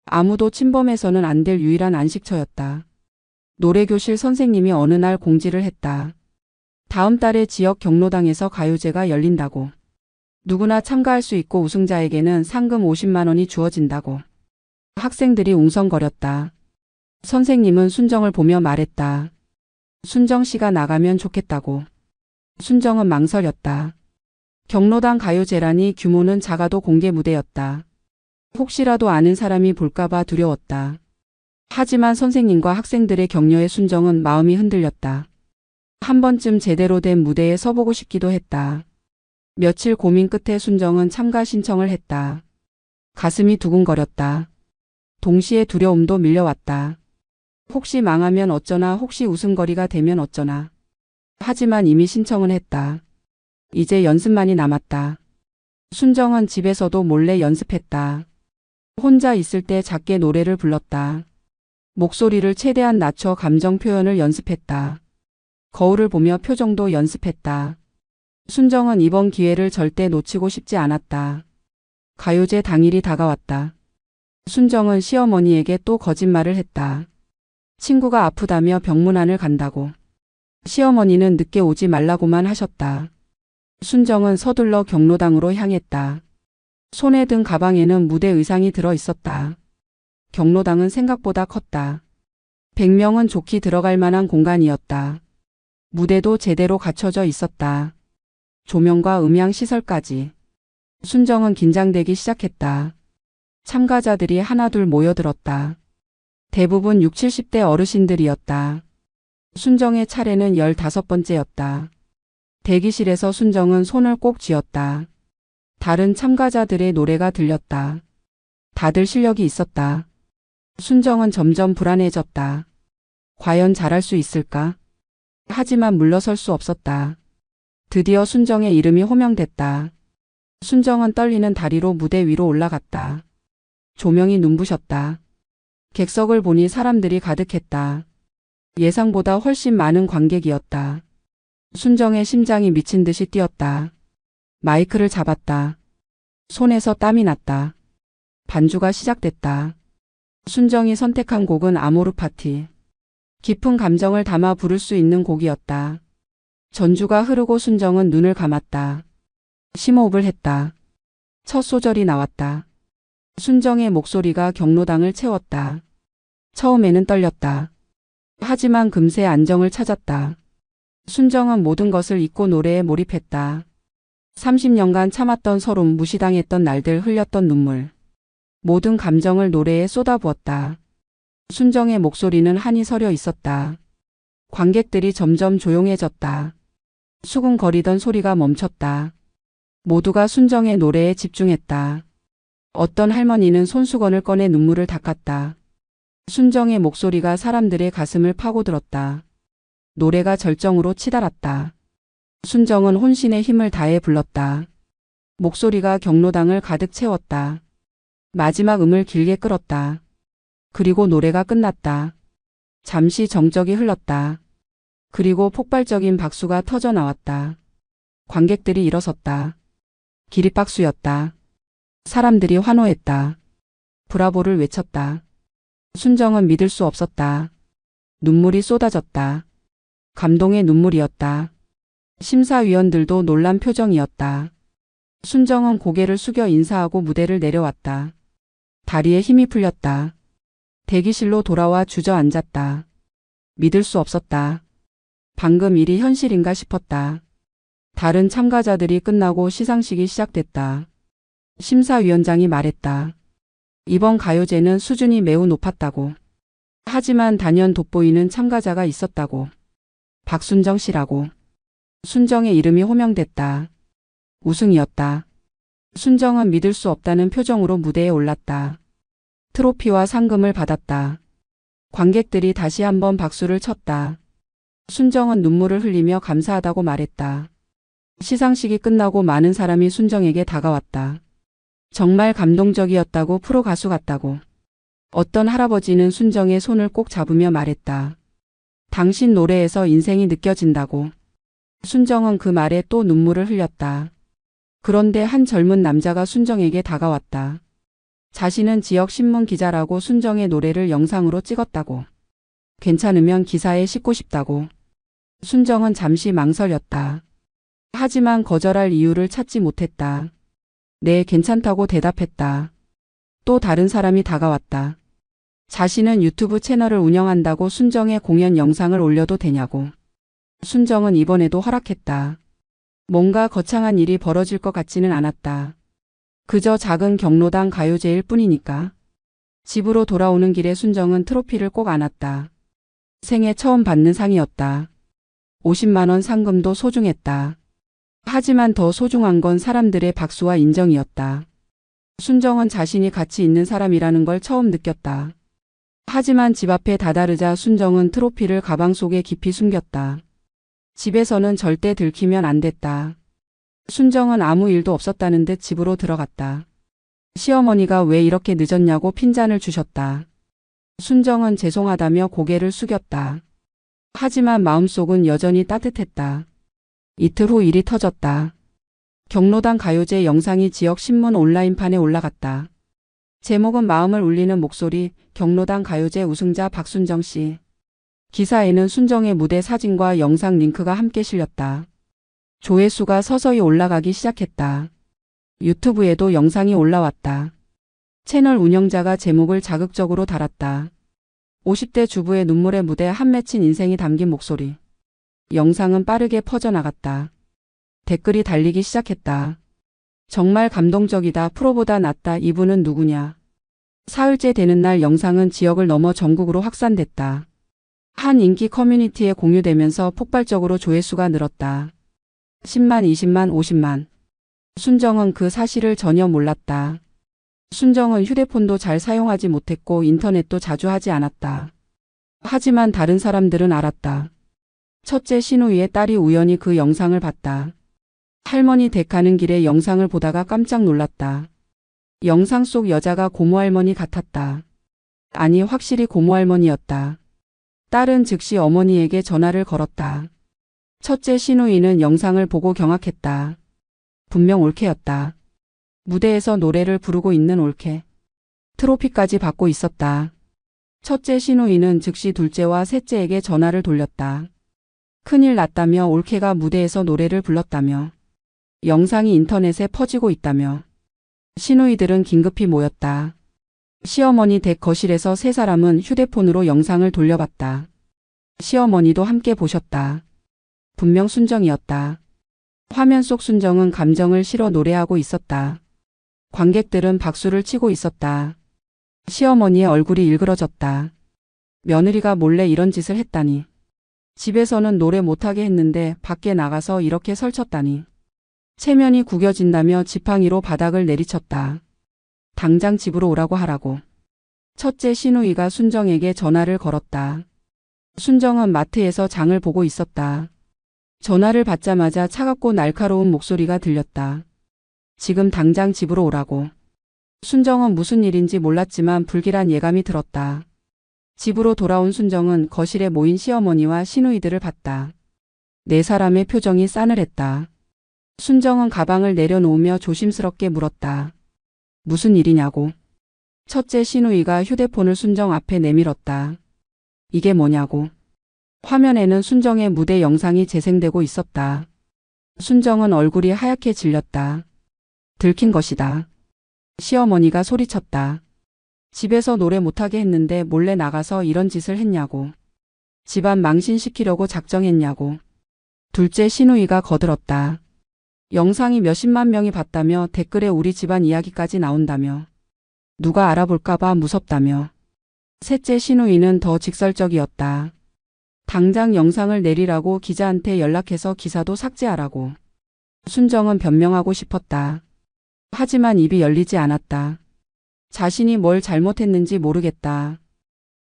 아무도 침범해서는 안 될 유일한 안식처였다. 노래교실 선생님이 어느 날 공지를 했다. 다음 달에 지역 경로당에서 가요제가 열린다고. 누구나 참가할 수 있고 우승자에게는 상금 50만 원이 주어진다고. 학생들이 웅성거렸다. 선생님은 순정을 보며 말했다. 순정 씨가 나가면 좋겠다고. 순정은 망설였다. 경로당 가요제라니, 규모는 작아도 공개 무대였다. 혹시라도 아는 사람이 볼까봐 두려웠다. 하지만 선생님과 학생들의 격려에 순정은 마음이 흔들렸다. 한 번쯤 제대로 된 무대에 서보고 싶기도 했다. 며칠 고민 끝에 순정은 참가 신청을 했다. 가슴이 두근거렸다. 동시에 두려움도 밀려왔다. 혹시 망하면 어쩌나, 혹시 웃음거리가 되면 어쩌나. 하지만 이미 신청은 했다. 이제 연습만이 남았다. 순정은 집에서도 몰래 연습했다. 혼자 있을 때 작게 노래를 불렀다. 목소리를 최대한 낮춰 감정 표현을 연습했다. 거울을 보며 표정도 연습했다. 순정은 이번 기회를 절대 놓치고 싶지 않았다. 가요제 당일이 다가왔다. 순정은 시어머니에게 또 거짓말을 했다. 친구가 아프다며 병문안을 간다고. 시어머니는 늦게 오지 말라고만 하셨다. 순정은 서둘러 경로당으로 향했다. 손에 든 가방에는 무대 의상이 들어 있었다. 경로당은 생각보다 컸다. 100명은 좋게 들어갈 만한 공간이었다. 무대도 제대로 갖춰져 있었다. 조명과 음향 시설까지. 순정은 긴장되기 시작했다. 참가자들이 하나둘 모여들었다. 대부분 60, 70대 어르신들이었다. 순정의 차례는 15번째였다. 대기실에서 순정은 손을 꼭 쥐었다. 다른 참가자들의 노래가 들렸다. 다들 실력이 있었다. 순정은 점점 불안해졌다. 과연 잘할 수 있을까? 하지만 물러설 수 없었다. 드디어 순정의 이름이 호명됐다. 순정은 떨리는 다리로 무대 위로 올라갔다. 조명이 눈부셨다. 객석을 보니 사람들이 가득했다. 예상보다 훨씬 많은 관객이었다. 순정의 심장이 미친 듯이 뛰었다. 마이크를 잡았다. 손에서 땀이 났다. 반주가 시작됐다. 순정이 선택한 곡은 아모르 파티. 깊은 감정을 담아 부를 수 있는 곡이었다. 전주가 흐르고 순정은 눈을 감았다. 심호흡을 했다. 첫 소절이 나왔다. 순정의 목소리가 경로당을 채웠다. 처음에는 떨렸다. 하지만 금세 안정을 찾았다. 순정은 모든 것을 잊고 노래에 몰입했다. 30년간 참았던 서름, 무시당했던 날들, 흘렸던 눈물. 모든 감정을 노래에 쏟아부었다. 순정의 목소리는 한이 서려 있었다. 관객들이 점점 조용해졌다. 수군거리던 소리가 멈췄다. 모두가 순정의 노래에 집중했다. 어떤 할머니는 손수건을 꺼내 눈물을 닦았다. 순정의 목소리가 사람들의 가슴을 파고들었다. 노래가 절정으로 치달았다. 순정은 혼신의 힘을 다해 불렀다. 목소리가 경로당을 가득 채웠다. 마지막 음을 길게 끌었다. 그리고 노래가 끝났다. 잠시 정적이 흘렀다. 그리고 폭발적인 박수가 터져 나왔다. 관객들이 일어섰다. 기립박수였다. 사람들이 환호했다. 브라보를 외쳤다. 순정은 믿을 수 없었다. 눈물이 쏟아졌다. 감동의 눈물이었다. 심사위원들도 놀란 표정이었다. 순정은 고개를 숙여 인사하고 무대를 내려왔다. 다리에 힘이 풀렸다. 대기실로 돌아와 주저앉았다. 믿을 수 없었다. 방금 일이 현실인가 싶었다. 다른 참가자들이 끝나고 시상식이 시작됐다. 심사위원장이 말했다. 이번 가요제는 수준이 매우 높았다고. 하지만 단연 돋보이는 참가자가 있었다고. 박순정 씨라고. 순정의 이름이 호명됐다. 우승이었다. 순정은 믿을 수 없다는 표정으로 무대에 올랐다. 트로피와 상금을 받았다. 관객들이 다시 한번 박수를 쳤다. 순정은 눈물을 흘리며 감사하다고 말했다. 시상식이 끝나고 많은 사람이 순정에게 다가왔다. 정말 감동적이었다고, 프로 가수 같다고. 어떤 할아버지는 순정의 손을 꼭 잡으며 말했다. 당신 노래에서 인생이 느껴진다고. 순정은 그 말에 또 눈물을 흘렸다. 그런데 한 젊은 남자가 순정에게 다가왔다. 자신은 지역 신문 기자라고 순정의 노래를 영상으로 찍었다고. 괜찮으면 기사에 싣고 싶다고. 순정은 잠시 망설였다. 하지만 거절할 이유를 찾지 못했다. 네, 괜찮다고 대답했다. 또 다른 사람이 다가왔다. 자신은 유튜브 채널을 운영한다고 순정의 공연 영상을 올려도 되냐고. 순정은 이번에도 허락했다. 뭔가 거창한 일이 벌어질 것 같지는 않았다. 그저 작은 경로당 가요제일 뿐이니까. 집으로 돌아오는 길에 순정은 트로피를 꼭 안았다. 생애 처음 받는 상이었다. 50만 원 상금도 소중했다. 하지만 더 소중한 건 사람들의 박수와 인정이었다. 순정은 자신이 가치 있는 사람이라는 걸 처음 느꼈다. 하지만 집 앞에 다다르자 순정은 트로피를 가방 속에 깊이 숨겼다. 집에서는 절대 들키면 안 됐다. 순정은 아무 일도 없었다는 듯 집으로 들어갔다. 시어머니가 왜 이렇게 늦었냐고 핀잔을 주셨다. 순정은 죄송하다며 고개를 숙였다. 하지만 마음속은 여전히 따뜻했다. 이틀 후 일이 터졌다. 경로당 가요제 영상이 지역 신문 온라인판에 올라갔다. 제목은 마음을 울리는 목소리, 경로당 가요제 우승자 박순정 씨. 기사에는 순정의 무대 사진과 영상 링크가 함께 실렸다. 조회수가 서서히 올라가기 시작했다. 유튜브에도 영상이 올라왔다. 채널 운영자가 제목을 자극적으로 달았다. 50대 주부의 눈물의 무대, 한 맺힌 인생이 담긴 목소리. 영상은 빠르게 퍼져나갔다. 댓글이 달리기 시작했다. 정말 감동적이다. 프로보다 낫다. 이분은 누구냐. 사흘째 되는 날 영상은 지역을 넘어 전국으로 확산됐다. 한 인기 커뮤니티에 공유되면서 폭발적으로 조회수가 늘었다. 10만, 20만, 50만. 순정은 그 사실을 전혀 몰랐다. 순정은 휴대폰도 잘 사용하지 못했고 인터넷도 자주 하지 않았다. 하지만 다른 사람들은 알았다. 첫째 신우이의 딸이 우연히 그 영상을 봤다. 할머니 댁 가는 길에 영상을 보다가 깜짝 놀랐다. 영상 속 여자가 고모할머니 같았다. 아니, 확실히 고모할머니였다. 딸은 즉시 어머니에게 전화를 걸었다. 첫째 신우이는 영상을 보고 경악했다. 분명 올케였다. 무대에서 노래를 부르고 있는 올케. 트로피까지 받고 있었다. 첫째 신우이는 즉시 둘째와 셋째에게 전화를 돌렸다. 큰일 났다며, 올케가 무대에서 노래를 불렀다며. 영상이 인터넷에 퍼지고 있다며. 신우이들은 긴급히 모였다. 시어머니 댁 거실에서 세 사람은 휴대폰으로 영상을 돌려봤다. 시어머니도 함께 보셨다. 분명 순정이었다. 화면 속 순정은 감정을 실어 노래하고 있었다. 관객들은 박수를 치고 있었다. 시어머니의 얼굴이 일그러졌다. 며느리가 몰래 이런 짓을 했다니. 집에서는 노래 못하게 했는데 밖에 나가서 이렇게 설쳤다니. 체면이 구겨진다며 지팡이로 바닥을 내리쳤다. 당장 집으로 오라고 하라고. 첫째 신우이가 순정에게 전화를 걸었다. 순정은 마트에서 장을 보고 있었다. 전화를 받자마자 차갑고 날카로운 목소리가 들렸다. 지금 당장 집으로 오라고. 순정은 무슨 일인지 몰랐지만 불길한 예감이 들었다. 집으로 돌아온 순정은 거실에 모인 시어머니와 시누이들을 봤다. 네 사람의 표정이 싸늘했다. 순정은 가방을 내려놓으며 조심스럽게 물었다. 무슨 일이냐고. 첫째 시누이가 휴대폰을 순정 앞에 내밀었다. 이게 뭐냐고. 화면에는 순정의 무대 영상이 재생되고 있었다. 순정은 얼굴이 하얗게 질렸다. 들킨 것이다. 시어머니가 소리쳤다. 집에서 노래 못하게 했는데 몰래 나가서 이런 짓을 했냐고. 집안 망신시키려고 작정했냐고. 둘째 시누이가 거들었다. 영상이 몇십만 명이 봤다며, 댓글에 우리 집안 이야기까지 나온다며. 누가 알아볼까봐 무섭다며. 셋째 시누이는 더 직설적이었다. 당장 영상을 내리라고 기자한테 연락해서 기사도 삭제하라고. 순정은 변명하고 싶었다. 하지만 입이 열리지 않았다. 자신이 뭘 잘못했는지 모르겠다.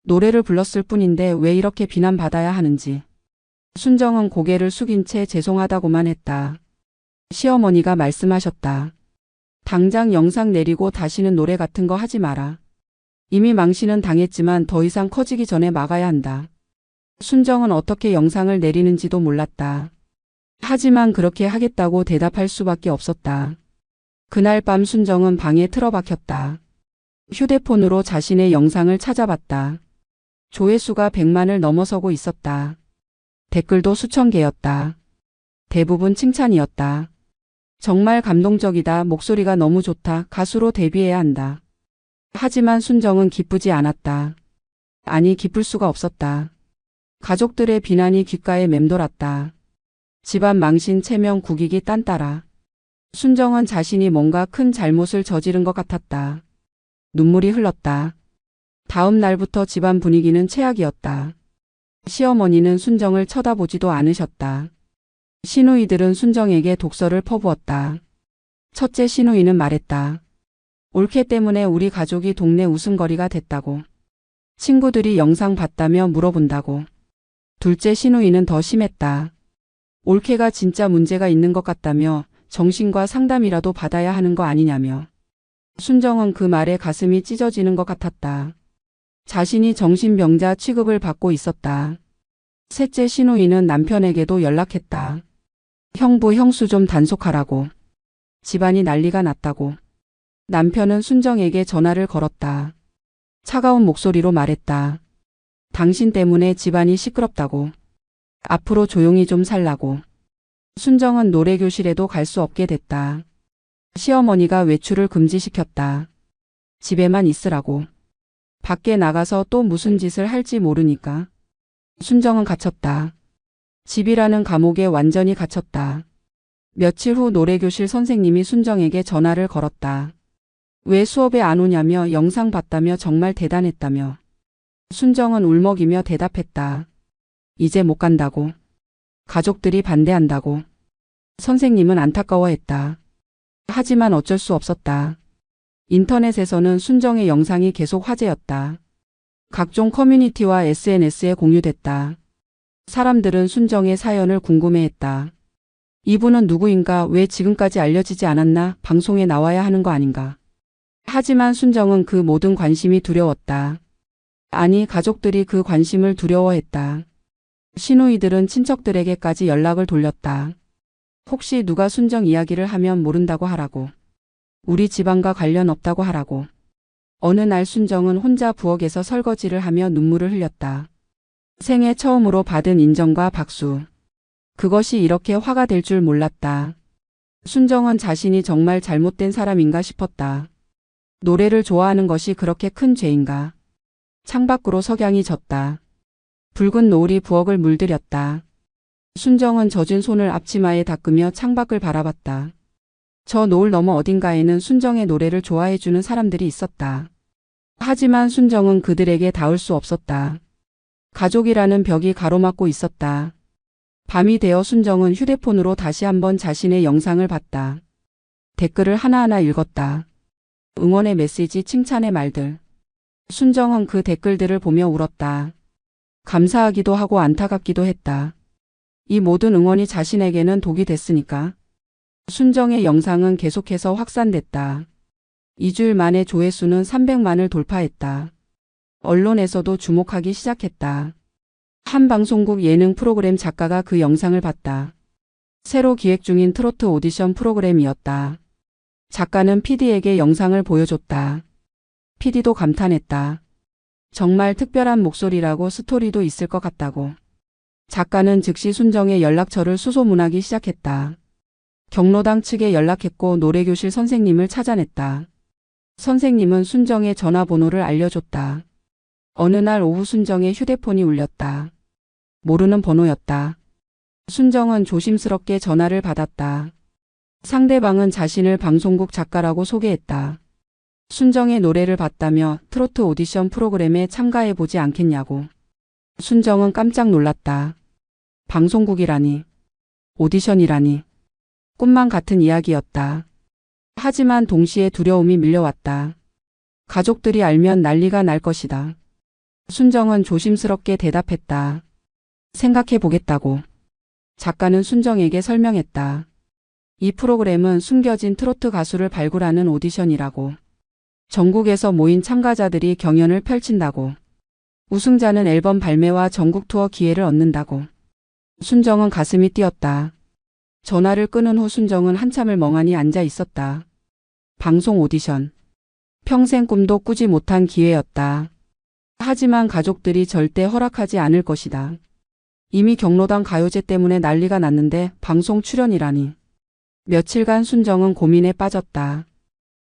노래를 불렀을 뿐인데 왜 이렇게 비난받아야 하는지. 순정은 고개를 숙인 채 죄송하다고만 했다. 시어머니가 말씀하셨다. 당장 영상 내리고 다시는 노래 같은 거 하지 마라. 이미 망신은 당했지만 더 이상 커지기 전에 막아야 한다. 순정은 어떻게 영상을 내리는지도 몰랐다. 하지만 그렇게 하겠다고 대답할 수밖에 없었다. 그날 밤 순정은 방에 틀어박혔다. 휴대폰으로 자신의 영상을 찾아봤다. 조회수가 100만을 넘어서고 있었다. 댓글도 수천 개였다. 대부분 칭찬이었다. 정말 감동적이다. 목소리가 너무 좋다. 가수로 데뷔해야 한다. 하지만 순정은 기쁘지 않았다. 아니, 기쁠 수가 없었다. 가족들의 비난이 귓가에 맴돌았다. 집안 망신, 체면 구기기 딴따라. 순정은 자신이 뭔가 큰 잘못을 저지른 것 같았다. 눈물이 흘렀다. 다음 날부터 집안 분위기는 최악이었다. 시어머니는 순정을 쳐다보지도 않으셨다. 시누이들은 순정에게 독서를 퍼부었다. 첫째 시누이는 말했다. 올케 때문에 우리 가족이 동네 웃음거리가 됐다고. 친구들이 영상 봤다며 물어본다고. 둘째 시누이는 더 심했다. 올케가 진짜 문제가 있는 것 같다며, 정신과 상담이라도 받아야 하는 거 아니냐며. 순정은 그 말에 가슴이 찢어지는 것 같았다. 자신이 정신병자 취급을 받고 있었다. 셋째 시누이는 남편에게도 연락했다. 형부, 형수 좀 단속하라고. 집안이 난리가 났다고. 남편은 순정에게 전화를 걸었다. 차가운 목소리로 말했다. 당신 때문에 집안이 시끄럽다고. 앞으로 조용히 좀 살라고. 순정은 노래교실에도 갈 수 없게 됐다. 시어머니가 외출을 금지시켰다. 집에만 있으라고. 밖에 나가서 또 무슨 짓을 할지 모르니까. 순정은 갇혔다. 집이라는 감옥에 완전히 갇혔다. 며칠 후 노래교실 선생님이 순정에게 전화를 걸었다. 왜 수업에 안 오냐며 영상 봤다며 정말 대단했다며. 순정은 울먹이며 대답했다. 이제 못 간다고. 가족들이 반대한다고. 선생님은 안타까워했다. 하지만 어쩔 수 없었다. 인터넷에서는 순정의 영상이 계속 화제였다. 각종 커뮤니티와 SNS에 공유됐다. 사람들은 순정의 사연을 궁금해했다. 이분은 누구인가, 왜 지금까지 알려지지 않았나, 방송에 나와야 하는 거 아닌가. 하지만 순정은 그 모든 관심이 두려웠다. 아니, 가족들이 그 관심을 두려워했다. 시누이들은 친척들에게까지 연락을 돌렸다. 혹시 누가 순정 이야기를 하면 모른다고 하라고. 우리 집안과 관련 없다고 하라고. 어느 날 순정은 혼자 부엌에서 설거지를 하며 눈물을 흘렸다. 생애 처음으로 받은 인정과 박수. 그것이 이렇게 화가 될 줄 몰랐다. 순정은 자신이 정말 잘못된 사람인가 싶었다. 노래를 좋아하는 것이 그렇게 큰 죄인가. 창밖으로 석양이 졌다. 붉은 노을이 부엌을 물들였다. 순정은 젖은 손을 앞치마에 닦으며 창밖을 바라봤다. 저 노을 너머 어딘가에는 순정의 노래를 좋아해주는 사람들이 있었다. 하지만 순정은 그들에게 닿을 수 없었다. 가족이라는 벽이 가로막고 있었다. 밤이 되어 순정은 휴대폰으로 다시 한번 자신의 영상을 봤다. 댓글을 하나하나 읽었다. 응원의 메시지, 칭찬의 말들. 순정은 그 댓글들을 보며 울었다. 감사하기도 하고 안타깝기도 했다. 이 모든 응원이 자신에게는 독이 됐으니까. 순정의 영상은 계속해서 확산됐다. 2주일 만에 조회수는 300만을 돌파했다. 언론에서도 주목하기 시작했다. 한 방송국 예능 프로그램 작가가 그 영상을 봤다. 새로 기획 중인 트로트 오디션 프로그램이었다. 작가는 PD에게 영상을 보여줬다. PD도 감탄했다. 정말 특별한 목소리라고, 스토리도 있을 것 같다고. 작가는 즉시 순정의 연락처를 수소문하기 시작했다. 경로당 측에 연락했고 노래교실 선생님을 찾아냈다. 선생님은 순정의 전화번호를 알려줬다. 어느 날 오후 순정의 휴대폰이 울렸다. 모르는 번호였다. 순정은 조심스럽게 전화를 받았다. 상대방은 자신을 방송국 작가라고 소개했다. 순정의 노래를 봤다며 트로트 오디션 프로그램에 참가해보지 않겠냐고. 순정은 깜짝 놀랐다. 방송국이라니. 오디션이라니. 꿈만 같은 이야기였다. 하지만 동시에 두려움이 밀려왔다. 가족들이 알면 난리가 날 것이다. 순정은 조심스럽게 대답했다. 생각해 보겠다고. 작가는 순정에게 설명했다. 이 프로그램은 숨겨진 트로트 가수를 발굴하는 오디션이라고. 전국에서 모인 참가자들이 경연을 펼친다고. 우승자는 앨범 발매와 전국 투어 기회를 얻는다고. 순정은 가슴이 뛰었다. 전화를 끊은 후 순정은 한참을 멍하니 앉아 있었다. 방송 오디션. 평생 꿈도 꾸지 못한 기회였다. 하지만 가족들이 절대 허락하지 않을 것이다. 이미 경로당 가요제 때문에 난리가 났는데 방송 출연이라니. 며칠간 순정은 고민에 빠졌다.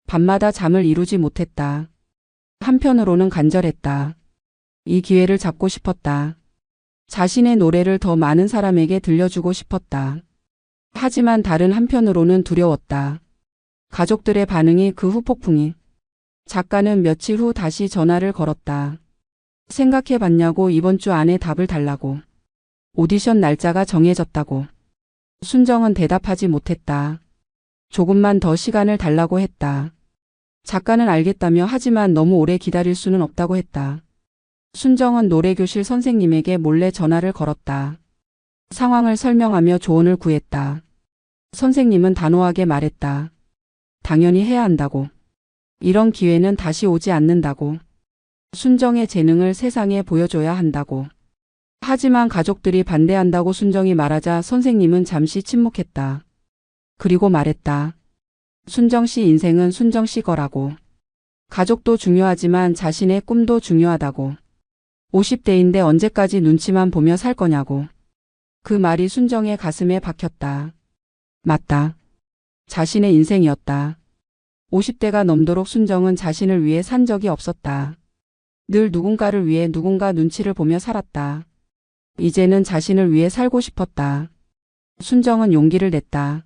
밤마다 잠을 이루지 못했다. 한편으로는 간절했다. 이 기회를 잡고 싶었다. 자신의 노래를 더 많은 사람에게 들려주고 싶었다. 하지만 다른 한편으로는 두려웠다. 가족들의 반응이, 그 후폭풍이. 작가는 며칠 후 다시 전화를 걸었다. 생각해봤냐고, 이번 주 안에 답을 달라고. 오디션 날짜가 정해졌다고. 순정은 대답하지 못했다. 조금만 더 시간을 달라고 했다. 작가는 알겠다며, 하지만 너무 오래 기다릴 수는 없다고 했다. 순정은 노래교실 선생님에게 몰래 전화를 걸었다. 상황을 설명하며 조언을 구했다. 선생님은 단호하게 말했다. 당연히 해야 한다고. 이런 기회는 다시 오지 않는다고. 순정의 재능을 세상에 보여줘야 한다고. 하지만 가족들이 반대한다고 순정이 말하자 선생님은 잠시 침묵했다. 그리고 말했다. 순정 씨 인생은 순정 씨 거라고. 가족도 중요하지만 자신의 꿈도 중요하다고. 50대인데 언제까지 눈치만 보며 살 거냐고. 그 말이 순정의 가슴에 박혔다. 맞다. 자신의 인생이었다. 50대가 넘도록 순정은 자신을 위해 산 적이 없었다. 늘 누군가를 위해 누군가 눈치를 보며 살았다. 이제는 자신을 위해 살고 싶었다. 순정은 용기를 냈다.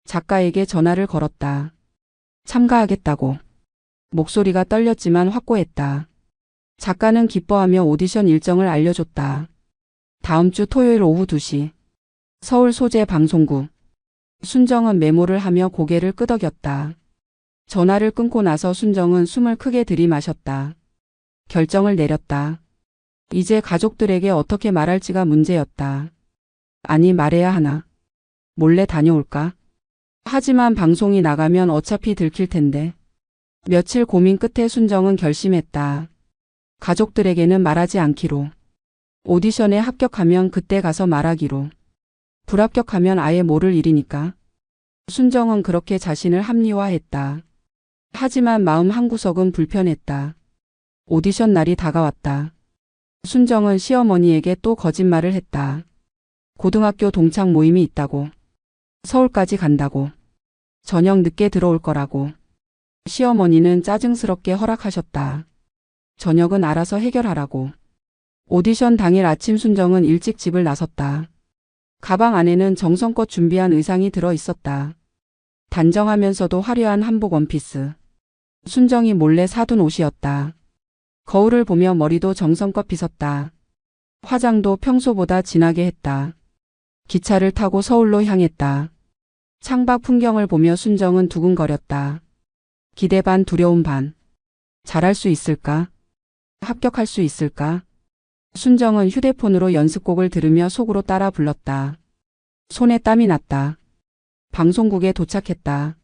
작가에게 전화를 걸었다. 참가하겠다고. 목소리가 떨렸지만 확고했다. 작가는 기뻐하며 오디션 일정을 알려줬다. 다음 주 토요일 오후 2시. 서울 소재 방송국. 순정은 메모를 하며 고개를 끄덕였다. 전화를 끊고 나서 순정은 숨을 크게 들이마셨다. 결정을 내렸다. 이제 가족들에게 어떻게 말할지가 문제였다. 아니, 말해야 하나. 몰래 다녀올까? 하지만 방송이 나가면 어차피 들킬 텐데. 며칠 고민 끝에 순정은 결심했다. 가족들에게는 말하지 않기로. 오디션에 합격하면 그때 가서 말하기로. 불합격하면 아예 모를 일이니까. 순정은 그렇게 자신을 합리화했다. 하지만 마음 한구석은 불편했다. 오디션 날이 다가왔다. 순정은 시어머니에게 또 거짓말을 했다. 고등학교 동창 모임이 있다고. 서울까지 간다고. 저녁 늦게 들어올 거라고. 시어머니는 짜증스럽게 허락하셨다. 저녁은 알아서 해결하라고. 오디션 당일 아침 순정은 일찍 집을 나섰다. 가방 안에는 정성껏 준비한 의상이 들어 있었다. 단정하면서도 화려한 한복 원피스. 순정이 몰래 사둔 옷이었다. 거울을 보며 머리도 정성껏 빗었다. 화장도 평소보다 진하게 했다. 기차를 타고 서울로 향했다. 창밖 풍경을 보며 순정은 두근거렸다. 기대 반 두려움 반. 잘할 수 있을까? 합격할 수 있을까? 순정은 휴대폰으로 연습곡을 들으며 속으로 따라 불렀다. 손에 땀이 났다. 방송국에 도착했다.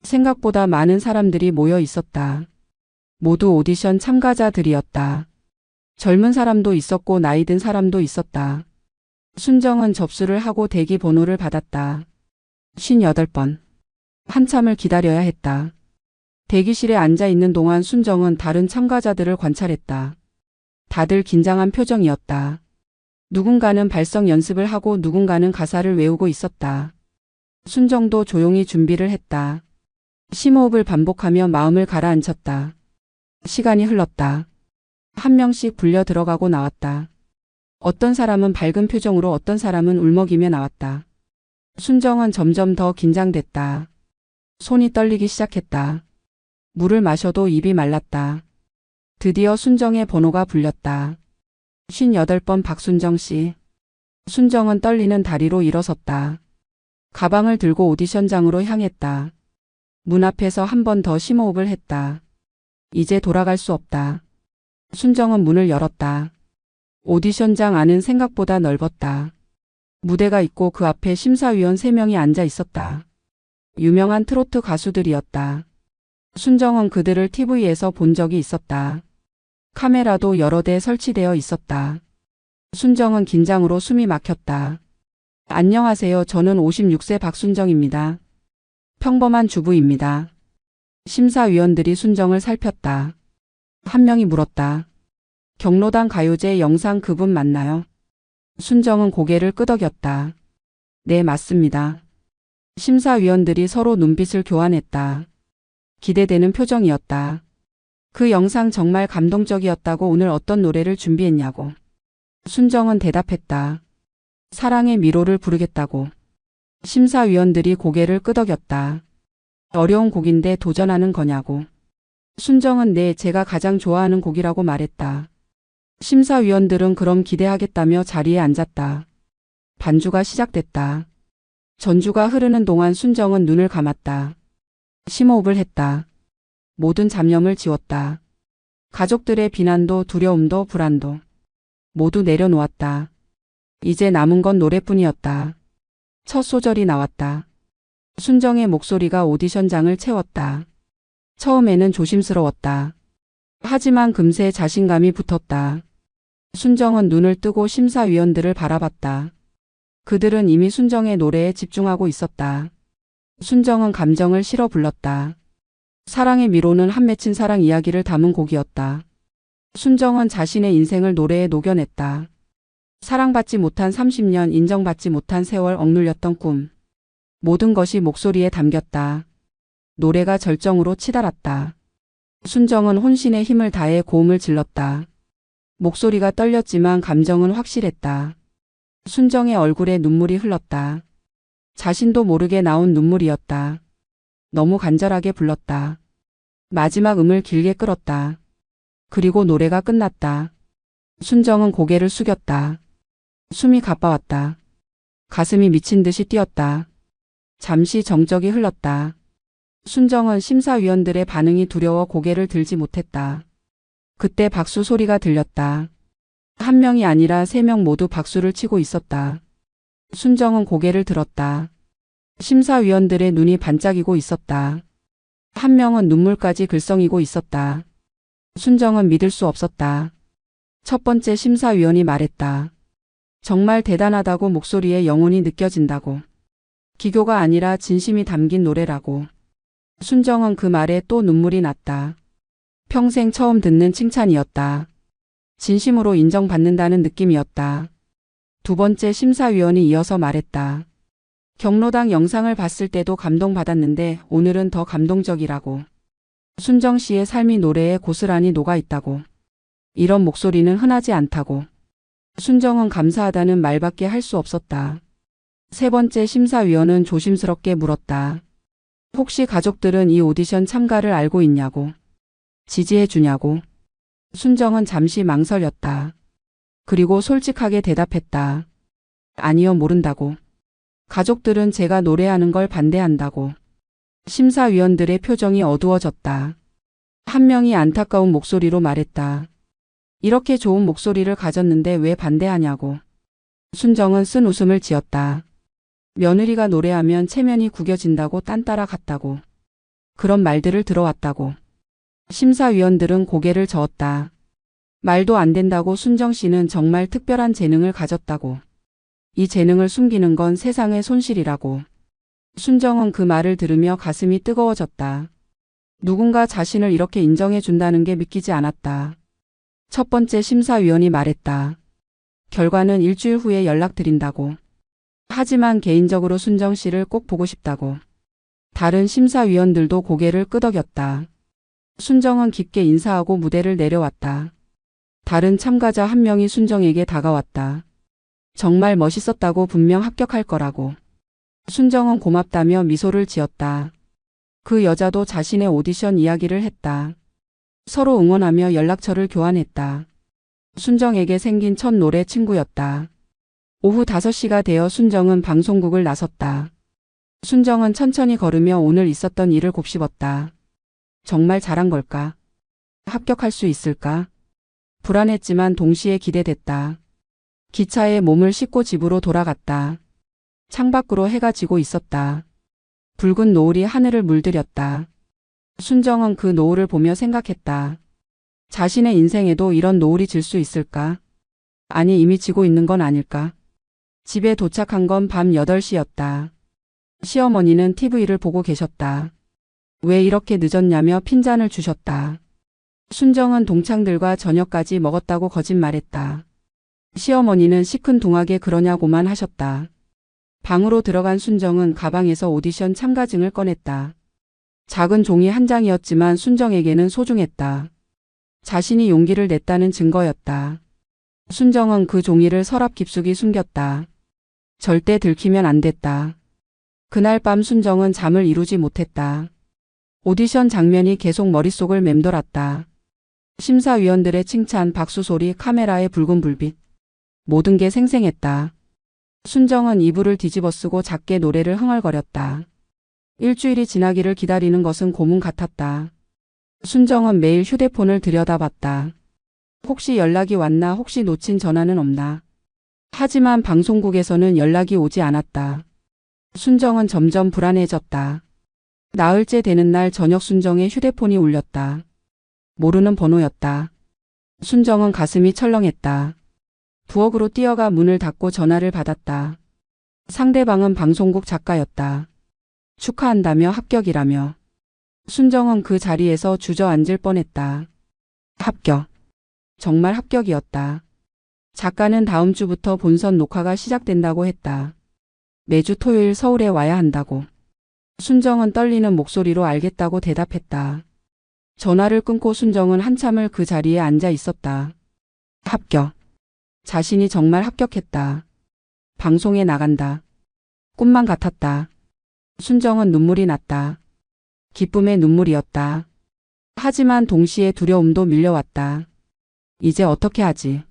생각보다 많은 사람들이 모여 있었다. 모두 오디션 참가자들이었다. 젊은 사람도 있었고 나이 든 사람도 있었다. 순정은 접수를 하고 대기 번호를 받았다. 58번. 한참을 기다려야 했다. 대기실에 앉아 있는 동안 순정은 다른 참가자들을 관찰했다. 다들 긴장한 표정이었다. 누군가는 발성 연습을 하고 누군가는 가사를 외우고 있었다. 순정도 조용히 준비를 했다. 심호흡을 반복하며 마음을 가라앉혔다. 시간이 흘렀다. 한 명씩 불려 들어가고 나왔다. 어떤 사람은 밝은 표정으로 어떤 사람은 울먹이며 나왔다. 순정은 점점 더 긴장됐다. 손이 떨리기 시작했다. 물을 마셔도 입이 말랐다. 드디어 순정의 번호가 불렸다. 58번 박순정 씨. 순정은 떨리는 다리로 일어섰다. 가방을 들고 오디션장으로 향했다. 문 앞에서 한 번 더 심호흡을 했다. 이제 돌아갈 수 없다. 순정은 문을 열었다. 오디션장 안은 생각보다 넓었다. 무대가 있고 그 앞에 심사위원 3명이 앉아 있었다. 유명한 트로트 가수들이었다. 순정은 그들을 TV에서 본 적이 있었다. 카메라도 여러 대 설치되어 있었다. 순정은 긴장으로 숨이 막혔다. 안녕하세요. 저는 56세 박순정입니다. 평범한 주부입니다. 심사위원들이 순정을 살폈다. 한 명이 물었다. 경로당 가요제 영상 그분 맞나요? 순정은 고개를 끄덕였다. 네, 맞습니다. 심사위원들이 서로 눈빛을 교환했다. 기대되는 표정이었다. 그 영상 정말 감동적이었다고. 오늘 어떤 노래를 준비했냐고. 순정은 대답했다. 사랑의 미로를 부르겠다고. 심사위원들이 고개를 끄덕였다. 어려운 곡인데 도전하는 거냐고. 순정은 네, 제가 가장 좋아하는 곡이라고 말했다. 심사위원들은 그럼 기대하겠다며 자리에 앉았다. 반주가 시작됐다. 전주가 흐르는 동안 순정은 눈을 감았다. 심호흡을 했다. 모든 잡념을 지웠다. 가족들의 비난도 두려움도 불안도 모두 내려놓았다. 이제 남은 건 노래뿐이었다. 첫 소절이 나왔다. 순정의 목소리가 오디션장을 채웠다. 처음에는 조심스러웠다. 하지만 금세 자신감이 붙었다. 순정은 눈을 뜨고 심사위원들을 바라봤다. 그들은 이미 순정의 노래에 집중하고 있었다. 순정은 감정을 실어 불렀다. 사랑의 미로는 한 맺힌 사랑 이야기를 담은 곡이었다. 순정은 자신의 인생을 노래에 녹여냈다. 사랑받지 못한 30년, 인정받지 못한 세월, 억눌렸던 꿈. 모든 것이 목소리에 담겼다. 노래가 절정으로 치달았다. 순정은 혼신의 힘을 다해 고음을 질렀다. 목소리가 떨렸지만 감정은 확실했다. 순정의 얼굴에 눈물이 흘렀다. 자신도 모르게 나온 눈물이었다. 너무 간절하게 불렀다. 마지막 음을 길게 끌었다. 그리고 노래가 끝났다. 순정은 고개를 숙였다. 숨이 가빠왔다. 가슴이 미친 듯이 뛰었다. 잠시 정적이 흘렀다. 순정은 심사위원들의 반응이 두려워 고개를 들지 못했다. 그때 박수 소리가 들렸다. 한 명이 아니라 3명 모두 박수를 치고 있었다. 순정은 고개를 들었다. 심사위원들의 눈이 반짝이고 있었다. 한 명은 눈물까지 글썽이고 있었다. 순정은 믿을 수 없었다. 첫 번째 심사위원이 말했다. 정말 대단하다고, 목소리에 영혼이 느껴진다고. 기교가 아니라 진심이 담긴 노래라고. 순정은 그 말에 또 눈물이 났다. 평생 처음 듣는 칭찬이었다. 진심으로 인정받는다는 느낌이었다. 두 번째 심사위원이 이어서 말했다. 경로당 영상을 봤을 때도 감동받았는데 오늘은 더 감동적이라고. 순정 씨의 삶이 노래에 고스란히 녹아있다고. 이런 목소리는 흔하지 않다고. 순정은 감사하다는 말밖에 할 수 없었다. 세 번째 심사위원은 조심스럽게 물었다. 혹시 가족들은 이 오디션 참가를 알고 있냐고. 지지해 주냐고. 순정은 잠시 망설였다. 그리고 솔직하게 대답했다. 아니요, 모른다고. 가족들은 제가 노래하는 걸 반대한다고. 심사위원들의 표정이 어두워졌다. 한 명이 안타까운 목소리로 말했다. 이렇게 좋은 목소리를 가졌는데 왜 반대하냐고. 순정은 쓴 웃음을 지었다. 며느리가 노래하면 체면이 구겨진다고 딴따라 갔다고. 그런 말들을 들어왔다고. 심사위원들은 고개를 저었다. 말도 안 된다고. 순정 씨는 정말 특별한 재능을 가졌다고. 이 재능을 숨기는 건 세상의 손실이라고. 순정은 그 말을 들으며 가슴이 뜨거워졌다. 누군가 자신을 이렇게 인정해 준다는 게 믿기지 않았다. 첫 번째 심사위원이 말했다. 결과는 일주일 후에 연락드린다고. 하지만 개인적으로 순정 씨를 꼭 보고 싶다고. 다른 심사위원들도 고개를 끄덕였다. 순정은 깊게 인사하고 무대를 내려왔다. 다른 참가자 한 명이 순정에게 다가왔다. 정말 멋있었다고. 분명 합격할 거라고. 순정은 고맙다며 미소를 지었다. 그 여자도 자신의 오디션 이야기를 했다. 서로 응원하며 연락처를 교환했다. 순정에게 생긴 첫 노래 친구였다. 오후 5시가 되어 순정은 방송국을 나섰다. 순정은 천천히 걸으며 오늘 있었던 일을 곱씹었다. 정말 잘한 걸까? 합격할 수 있을까? 불안했지만 동시에 기대됐다. 기차에 몸을 싣고 집으로 돌아갔다. 창밖으로 해가 지고 있었다. 붉은 노을이 하늘을 물들였다. 순정은 그 노을을 보며 생각했다. 자신의 인생에도 이런 노을이 질 수 있을까? 아니, 이미 지고 있는 건 아닐까? 집에 도착한 건 밤 8시였다. 시어머니는 TV를 보고 계셨다. 왜 이렇게 늦었냐며 핀잔을 주셨다. 순정은 동창들과 저녁까지 먹었다고 거짓말했다. 시어머니는 시큰둥하게 그러냐고만 하셨다. 방으로 들어간 순정은 가방에서 오디션 참가증을 꺼냈다. 작은 종이 한 장이었지만 순정에게는 소중했다. 자신이 용기를 냈다는 증거였다. 순정은 그 종이를 서랍 깊숙이 숨겼다. 절대 들키면 안 됐다. 그날 밤 순정은 잠을 이루지 못했다. 오디션 장면이 계속 머릿속을 맴돌았다. 심사위원들의 칭찬, 박수 소리, 카메라의 붉은 불빛. 모든 게 생생했다. 순정은 이불을 뒤집어쓰고 작게 노래를 흥얼거렸다. 일주일이 지나기를 기다리는 것은 고문 같았다. 순정은 매일 휴대폰을 들여다봤다. 혹시 연락이 왔나, 혹시 놓친 전화는 없나. 하지만 방송국에서는 연락이 오지 않았다. 순정은 점점 불안해졌다. 나흘째 되는 날 저녁 순정의 휴대폰이 울렸다. 모르는 번호였다. 순정은 가슴이 철렁했다. 부엌으로 뛰어가 문을 닫고 전화를 받았다. 상대방은 방송국 작가였다. 축하한다며 합격이라며. 순정은 그 자리에서 주저앉을 뻔했다. 합격. 정말 합격이었다. 작가는 다음 주부터 본선 녹화가 시작된다고 했다. 매주 토요일 서울에 와야 한다고. 순정은 떨리는 목소리로 알겠다고 대답했다. 전화를 끊고 순정은 한참을 그 자리에 앉아 있었다. 합격. 자신이 정말 합격했다. 방송에 나간다. 꿈만 같았다. 순정은 눈물이 났다. 기쁨의 눈물이었다. 하지만 동시에 두려움도 밀려왔다. 이제 어떻게 하지?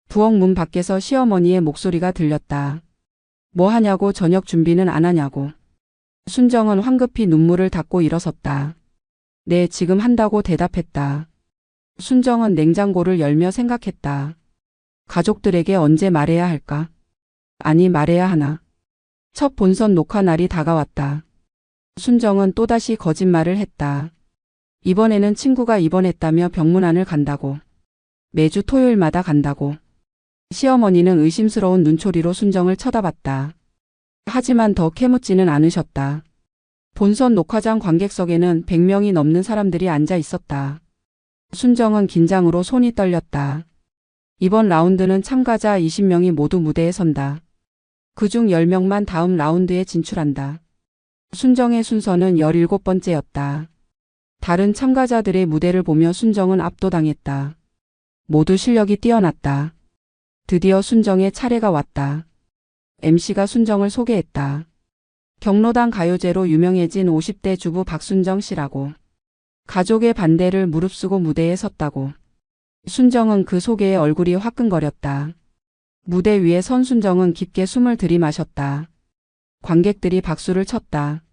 부엌 문 밖에서 시어머니의 목소리가 들렸다. 뭐 하냐고, 저녁 준비는 안 하냐고. 순정은 황급히 눈물을 닦고 일어섰다. 네, 지금 한다고 대답했다. 순정은 냉장고를 열며 생각했다. 가족들에게 언제 말해야 할까? 아니, 말해야 하나? 첫 본선 녹화 날이 다가왔다. 순정은 또다시 거짓말을 했다. 이번에는 친구가 입원했다며 병문안을 간다고. 매주 토요일마다 간다고. 시어머니는 의심스러운 눈초리로 순정을 쳐다봤다. 하지만 더 캐묻지는 않으셨다. 본선 녹화장 관객석에는 100명이 넘는 사람들이 앉아 있었다. 순정은 긴장으로 손이 떨렸다. 이번 라운드는 참가자 20명이 모두 무대에 선다. 그중 10명만 다음 라운드에 진출한다. 순정의 순서는 17번째였다. 다른 참가자들의 무대를 보며 순정은 압도당했다. 모두 실력이 뛰어났다. 드디어 순정의 차례가 왔다. MC가 순정을 소개했다. 경로당 가요제로 유명해진 50대 주부 박순정 씨라고. 가족의 반대를 무릅쓰고 무대에 섰다고. 순정은 그 소개에 얼굴이 화끈거렸다. 무대 위에 선 순정은 깊게 숨을 들이마셨다. 관객들이 박수를 쳤다.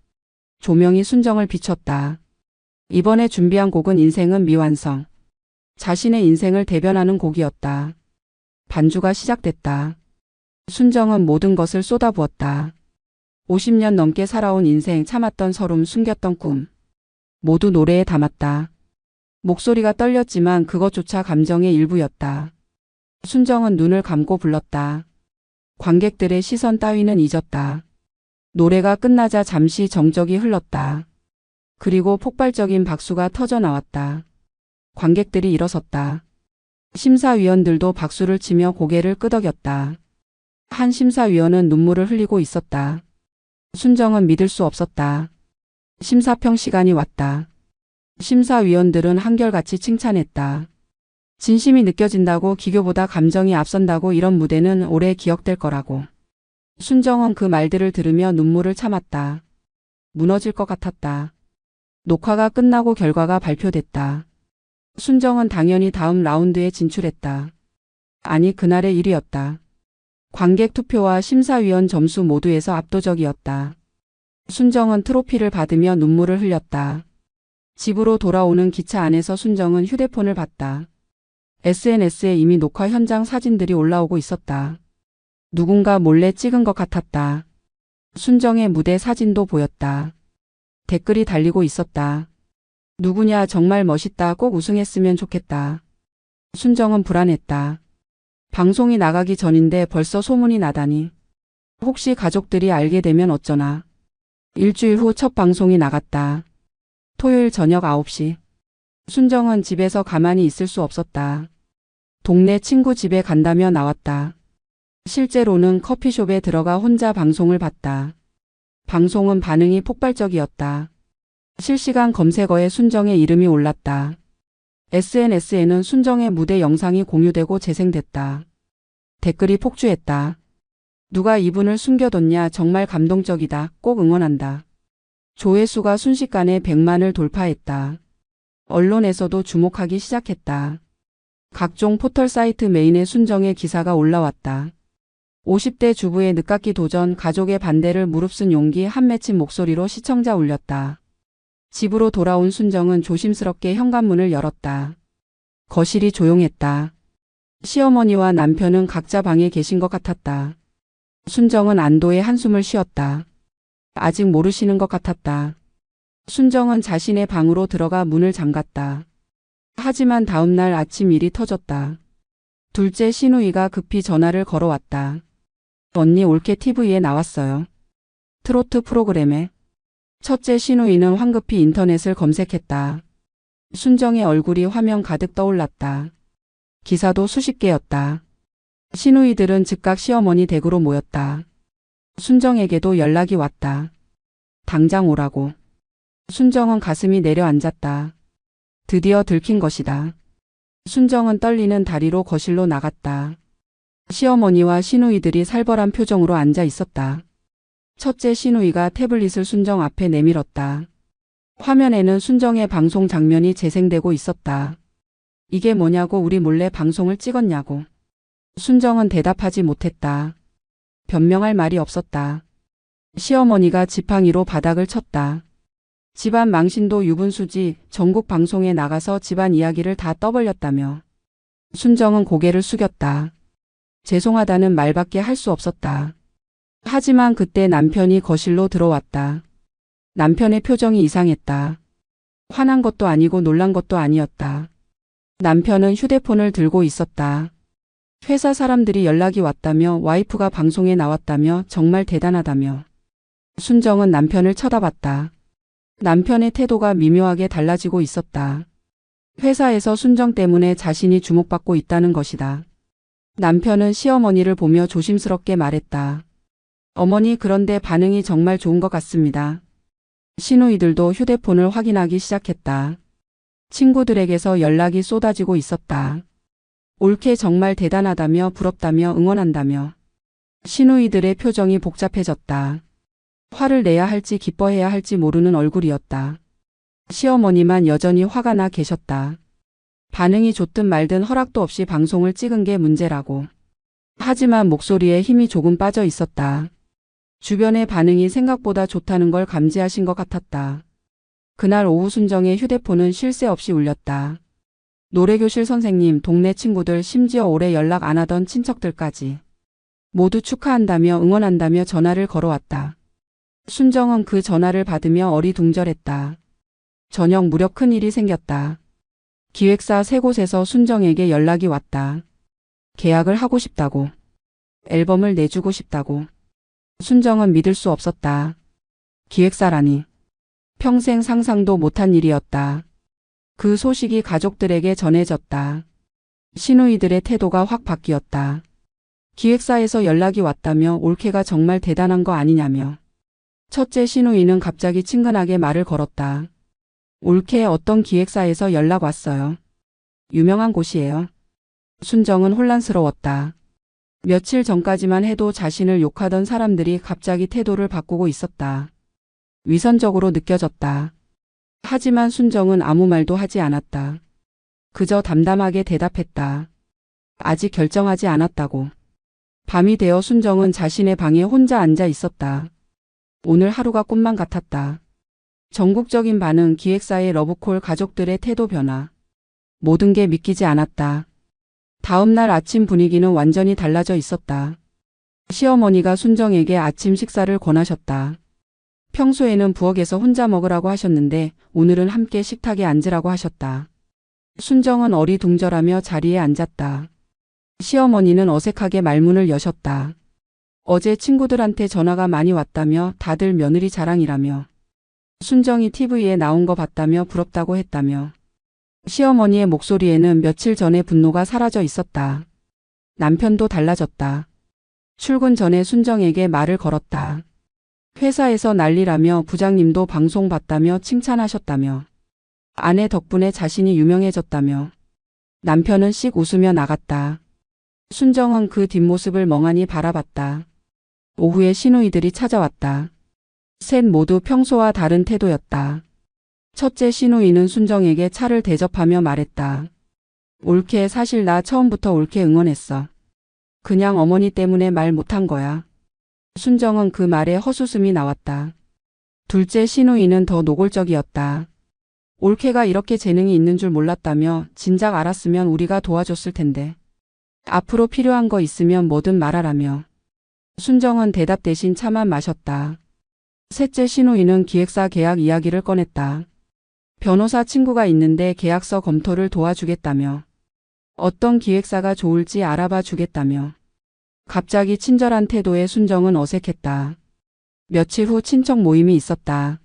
조명이 순정을 비췄다. 이번에 준비한 곡은 인생은 미완성. 자신의 인생을 대변하는 곡이었다. 반주가 시작됐다. 순정은 모든 것을 쏟아부었다. 50년 넘게 살아온 인생, 참았던 서름, 숨겼던 꿈. 모두 노래에 담았다. 목소리가 떨렸지만 그것조차 감정의 일부였다. 순정은 눈을 감고 불렀다. 관객들의 시선 따위는 잊었다. 노래가 끝나자 잠시 정적이 흘렀다. 그리고 폭발적인 박수가 터져 나왔다. 관객들이 일어섰다. 심사위원들도 박수를 치며 고개를 끄덕였다. 한 심사위원은 눈물을 흘리고 있었다. 순정은 믿을 수 없었다. 심사평 시간이 왔다. 심사위원들은 한결같이 칭찬했다. 진심이 느껴진다고, 기교보다 감정이 앞선다고, 이런 무대는 오래 기억될 거라고. 순정은 그 말들을 들으며 눈물을 참았다. 무너질 것 같았다. 녹화가 끝나고 결과가 발표됐다. 순정은 당연히 다음 라운드에 진출했다. 아니, 그날의 일이었다. 관객 투표와 심사위원 점수 모두에서 압도적이었다. 순정은 트로피를 받으며 눈물을 흘렸다. 집으로 돌아오는 기차 안에서 순정은 휴대폰을 봤다. SNS에 이미 녹화 현장 사진들이 올라오고 있었다. 누군가 몰래 찍은 것 같았다. 순정의 무대 사진도 보였다. 댓글이 달리고 있었다. 누구냐, 정말 멋있다, 꼭 우승했으면 좋겠다. 순정은 불안했다. 방송이 나가기 전인데 벌써 소문이 나다니. 혹시 가족들이 알게 되면 어쩌나. 일주일 후 첫 방송이 나갔다. 토요일 저녁 9시. 순정은 집에서 가만히 있을 수 없었다. 동네 친구 집에 간다며 나왔다. 실제로는 커피숍에 들어가 혼자 방송을 봤다. 방송은 반응이 폭발적이었다. 실시간 검색어에 순정의 이름이 올랐다. SNS에는 순정의 무대 영상이 공유되고 재생됐다. 댓글이 폭주했다. 누가 이분을 숨겨뒀냐, 정말 감동적이다, 꼭 응원한다. 조회수가 순식간에 100만을 돌파했다. 언론에서도 주목하기 시작했다. 각종 포털 사이트 메인에 순정의 기사가 올라왔다. 50대 주부의 늦깎이 도전, 가족의 반대를 무릅쓴 용기, 한 맺힌 목소리로 시청자 울렸다. 집으로 돌아온 순정은 조심스럽게 현관문을 열었다. 거실이 조용했다. 시어머니와 남편은 각자 방에 계신 것 같았다. 순정은 안도의 한숨을 쉬었다. 아직 모르시는 것 같았다. 순정은 자신의 방으로 들어가 문을 잠갔다. 하지만 다음날 아침 일이 터졌다. 둘째 신우이가 급히 전화를 걸어왔다. 언니, 올케 TV에 나왔어요. 트로트 프로그램에. 첫째 신우이는 황급히 인터넷을 검색했다. 순정의 얼굴이 화면 가득 떠올랐다. 기사도 수십 개였다. 신우이들은 즉각 시어머니 댁으로 모였다. 순정에게도 연락이 왔다. 당장 오라고. 순정은 가슴이 내려앉았다. 드디어 들킨 것이다. 순정은 떨리는 다리로 거실로 나갔다. 시어머니와 시누이들이 살벌한 표정으로 앉아 있었다. 첫째 신우이가 태블릿을 순정 앞에 내밀었다. 화면에는 순정의 방송 장면이 재생되고 있었다. 이게 뭐냐고 우리 몰래 방송을 찍었냐고. 순정은 대답하지 못했다. 변명할 말이 없었다. 시어머니가 지팡이로 바닥을 쳤다. 집안 망신도 유분수지 전국 방송에 나가서 집안 이야기를 다 떠벌렸다며. 순정은 고개를 숙였다. 죄송하다는 말밖에 할 수 없었다. 하지만 그때 남편이 거실로 들어왔다. 남편의 표정이 이상했다. 화난 것도 아니고 놀란 것도 아니었다. 남편은 휴대폰을 들고 있었다. 회사 사람들이 연락이 왔다며 와이프가 방송에 나왔다며 정말 대단하다며. 순정은 남편을 쳐다봤다. 남편의 태도가 미묘하게 달라지고 있었다. 회사에서 순정 때문에 자신이 주목받고 있다는 것이다. 남편은 시어머니를 보며 조심스럽게 말했다. 어머니 그런데 반응이 정말 좋은 것 같습니다. 시누이들도 휴대폰을 확인하기 시작했다. 친구들에게서 연락이 쏟아지고 있었다. 올케 정말 대단하다며 부럽다며 응원한다며. 시누이들의 표정이 복잡해졌다. 화를 내야 할지 기뻐해야 할지 모르는 얼굴이었다. 시어머니만 여전히 화가 나 계셨다. 반응이 좋든 말든 허락도 없이 방송을 찍은 게 문제라고. 하지만 목소리에 힘이 조금 빠져 있었다. 주변의 반응이 생각보다 좋다는 걸 감지하신 것 같았다. 그날 오후 순정의 휴대폰은 쉴 새 없이 울렸다. 노래교실 선생님, 동네 친구들, 심지어 오래 연락 안 하던 친척들까지 모두 축하한다며 응원한다며 전화를 걸어왔다. 순정은 그 전화를 받으며 어리둥절했다. 저녁 무렵 큰일이 생겼다. 기획사 세 곳에서 순정에게 연락이 왔다. 계약을 하고 싶다고. 앨범을 내주고 싶다고. 순정은 믿을 수 없었다. 기획사라니. 평생 상상도 못한 일이었다. 그 소식이 가족들에게 전해졌다. 시누이들의 태도가 확 바뀌었다. 기획사에서 연락이 왔다며 올케가 정말 대단한 거 아니냐며. 첫째 시누이는 갑자기 친근하게 말을 걸었다. 올케 어떤 기획사에서 연락 왔어요. 유명한 곳이에요. 순정은 혼란스러웠다. 며칠 전까지만 해도 자신을 욕하던 사람들이 갑자기 태도를 바꾸고 있었다. 위선적으로 느껴졌다. 하지만 순정은 아무 말도 하지 않았다. 그저 담담하게 대답했다. 아직 결정하지 않았다고. 밤이 되어 순정은 자신의 방에 혼자 앉아 있었다. 오늘 하루가 꿈만 같았다. 전국적인 반응, 기획사의 러브콜, 가족들의 태도 변화. 모든 게 믿기지 않았다. 다음 날 아침 분위기는 완전히 달라져 있었다. 시어머니가 순정에게 아침 식사를 권하셨다. 평소에는 부엌에서 혼자 먹으라고 하셨는데 오늘은 함께 식탁에 앉으라고 하셨다. 순정은 어리둥절하며 자리에 앉았다. 시어머니는 어색하게 말문을 여셨다. 어제 친구들한테 전화가 많이 왔다며 다들 며느리 자랑이라며. 순정이 TV에 나온 거 봤다며 부럽다고 했다며. 시어머니의 목소리에는 며칠 전의 분노가 사라져 있었다. 남편도 달라졌다. 출근 전에 순정에게 말을 걸었다. 회사에서 난리라며 부장님도 방송 봤다며 칭찬하셨다며. 아내 덕분에 자신이 유명해졌다며. 남편은 씩 웃으며 나갔다. 순정은 그 뒷모습을 멍하니 바라봤다. 오후에 시누이들이 찾아왔다. 셋 모두 평소와 다른 태도였다. 첫째 시누이는 순정에게 차를 대접하며 말했다. 올케 사실 나 처음부터 올케 응원했어. 그냥 어머니 때문에 말 못한 거야. 순정은 그 말에 헛웃음이 나왔다. 둘째 시누이는 더 노골적이었다. 올케가 이렇게 재능이 있는 줄 몰랐다며 진작 알았으면 우리가 도와줬을 텐데. 앞으로 필요한 거 있으면 뭐든 말하라며. 순정은 대답 대신 차만 마셨다. 셋째 시누이는 기획사 계약 이야기를 꺼냈다. 변호사 친구가 있는데 계약서 검토를 도와주겠다며. 어떤 기획사가 좋을지 알아봐 주겠다며. 갑자기 친절한 태도에 순정은 어색했다. 며칠 후 친척 모임이 있었다.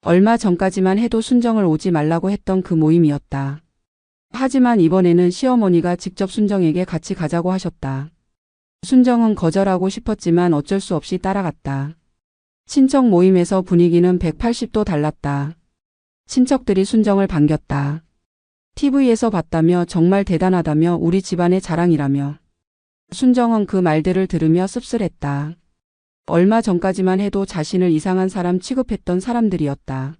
얼마 전까지만 해도 순정을 오지 말라고 했던 그 모임이었다. 하지만 이번에는 시어머니가 직접 순정에게 같이 가자고 하셨다. 순정은 거절하고 싶었지만 어쩔 수 없이 따라갔다. 친척 모임에서 분위기는 180도 달랐다. 친척들이 순정을 반겼다. TV에서 봤다며 정말 대단하다며 우리 집안의 자랑이라며. 순정은 그 말들을 들으며 씁쓸했다. 얼마 전까지만 해도 자신을 이상한 사람 취급했던 사람들이었다.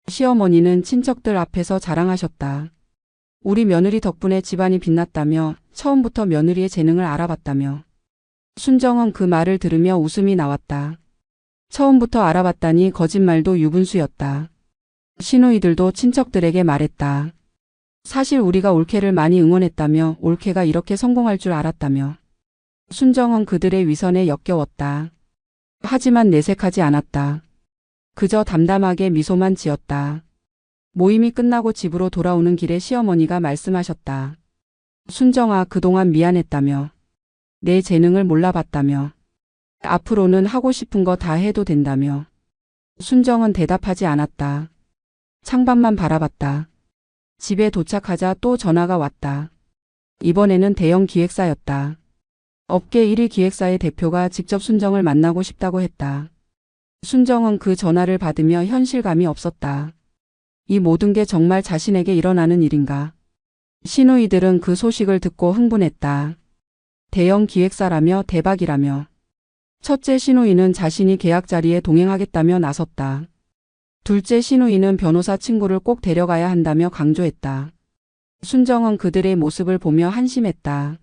시어머니는 친척들 앞에서 자랑하셨다. 우리 며느리 덕분에 집안이 빛났다며, 처음부터 며느리의 재능을 알아봤다며. 순정은 그 말을 들으며 웃음이 나왔다. 처음부터 알아봤다니 거짓말도 유분수였다. 시누이들도 친척들에게 말했다. 사실 우리가 올케를 많이 응원했다며, 올케가 이렇게 성공할 줄 알았다며. 순정은 그들의 위선에 역겨웠다. 하지만 내색하지 않았다. 그저 담담하게 미소만 지었다. 모임이 끝나고 집으로 돌아오는 길에 시어머니가 말씀하셨다. 순정아, 그동안 미안했다며. 내 재능을 몰라봤다며. 앞으로는 하고 싶은 거 다 해도 된다며. 순정은 대답하지 않았다. 창밖만 바라봤다. 집에 도착하자 또 전화가 왔다. 이번에는 대형 기획사였다. 업계 1위 기획사의 대표가 직접 순정을 만나고 싶다고 했다. 순정은 그 전화를 받으며 현실감이 없었다. 이 모든 게 정말 자신에게 일어나는 일인가? 시누이들은 그 소식을 듣고 흥분했다. 대형 기획사라며 대박이라며. 첫째 시누이는 자신이 계약 자리에 동행하겠다며 나섰다. 둘째 시누이는 변호사 친구를 꼭 데려가야 한다며 강조했다. 순정은 그들의 모습을 보며 한심했다.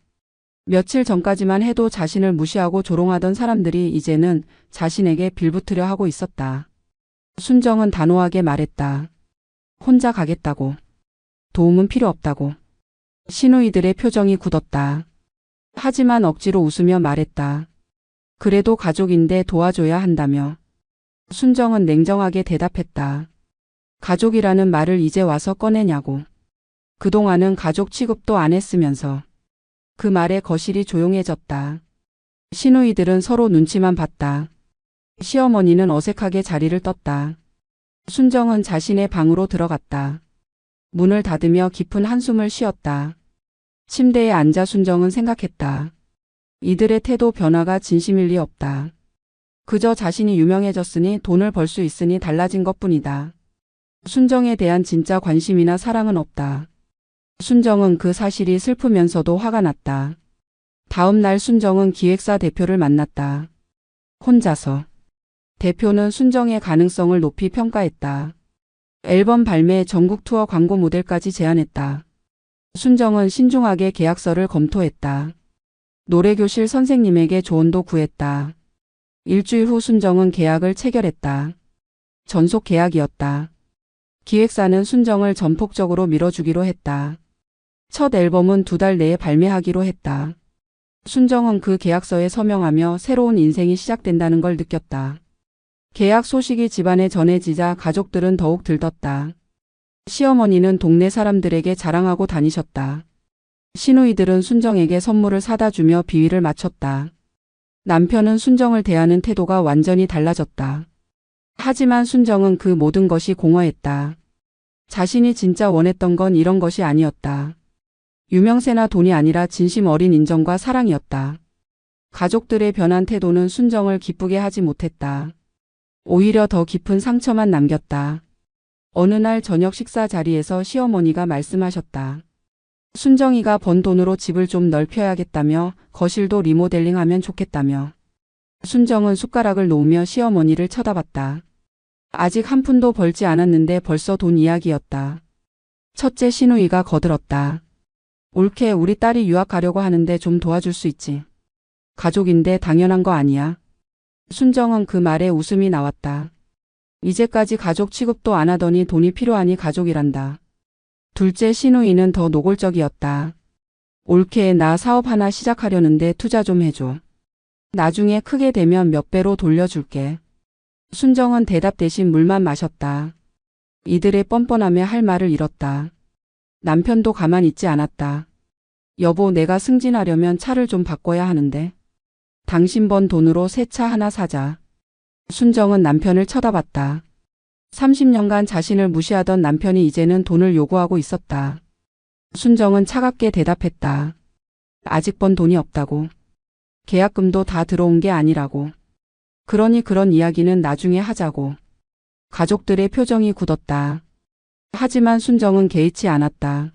며칠 전까지만 해도 자신을 무시하고 조롱하던 사람들이 이제는 자신에게 빌붙으려 하고 있었다. 순정은 단호하게 말했다. 혼자 가겠다고. 도움은 필요 없다고. 시누이들의 표정이 굳었다. 하지만 억지로 웃으며 말했다. 그래도 가족인데 도와줘야 한다며. 순정은 냉정하게 대답했다. 가족이라는 말을 이제 와서 꺼내냐고. 그동안은 가족 취급도 안 했으면서. 그 말에 거실이 조용해졌다. 시누이들은 서로 눈치만 봤다. 시어머니는 어색하게 자리를 떴다. 순정은 자신의 방으로 들어갔다. 문을 닫으며 깊은 한숨을 쉬었다. 침대에 앉아 순정은 생각했다. 이들의 태도 변화가 진심일 리 없다. 그저 자신이 유명해졌으니 돈을 벌 수 있으니 달라진 것뿐이다. 순정에 대한 진짜 관심이나 사랑은 없다. 순정은 그 사실이 슬프면서도 화가 났다. 다음 날 순정은 기획사 대표를 만났다. 혼자서. 대표는 순정의 가능성을 높이 평가했다. 앨범 발매, 전국 투어 광고 모델까지 제안했다. 순정은 신중하게 계약서를 검토했다. 노래교실 선생님에게 조언도 구했다. 일주일 후 순정은 계약을 체결했다. 전속 계약이었다. 기획사는 순정을 전폭적으로 밀어주기로 했다. 첫 앨범은 2달 내에 발매하기로 했다. 순정은 그 계약서에 서명하며 새로운 인생이 시작된다는 걸 느꼈다. 계약 소식이 집안에 전해지자 가족들은 더욱 들떴다. 시어머니는 동네 사람들에게 자랑하고 다니셨다. 시누이들은 순정에게 선물을 사다 주며 비위를 맞췄다. 남편은 순정을 대하는 태도가 완전히 달라졌다. 하지만 순정은 그 모든 것이 공허했다. 자신이 진짜 원했던 건 이런 것이 아니었다. 유명세나 돈이 아니라 진심 어린 인정과 사랑이었다. 가족들의 변한 태도는 순정을 기쁘게 하지 못했다. 오히려 더 깊은 상처만 남겼다. 어느 날 저녁 식사 자리에서 시어머니가 말씀하셨다. 순정이가 번 돈으로 집을 좀 넓혀야겠다며 거실도 리모델링하면 좋겠다며. 순정은 숟가락을 놓으며 시어머니를 쳐다봤다. 아직 한 푼도 벌지 않았는데 벌써 돈 이야기였다. 첫째 시누이가 거들었다. 올케, 우리 딸이 유학 가려고 하는데 좀 도와줄 수 있지. 가족인데 당연한 거 아니야. 순정은 그 말에 웃음이 나왔다. 이제까지 가족 취급도 안 하더니 돈이 필요하니 가족이란다. 둘째 시누이는 더 노골적이었다. 올케, 나 사업 하나 시작하려는데 투자 좀 해줘. 나중에 크게 되면 몇 배로 돌려줄게. 순정은 대답 대신 물만 마셨다. 이들의 뻔뻔함에 할 말을 잃었다. 남편도 가만 있지 않았다. 여보, 내가 승진하려면 차를 좀 바꿔야 하는데. 당신 번 돈으로 새 차 하나 사자. 순정은 남편을 쳐다봤다. 30년간 자신을 무시하던 남편이 이제는 돈을 요구하고 있었다. 순정은 차갑게 대답했다. 아직 번 돈이 없다고. 계약금도 다 들어온 게 아니라고. 그러니 그런 이야기는 나중에 하자고. 가족들의 표정이 굳었다. 하지만 순정은 개의치 않았다.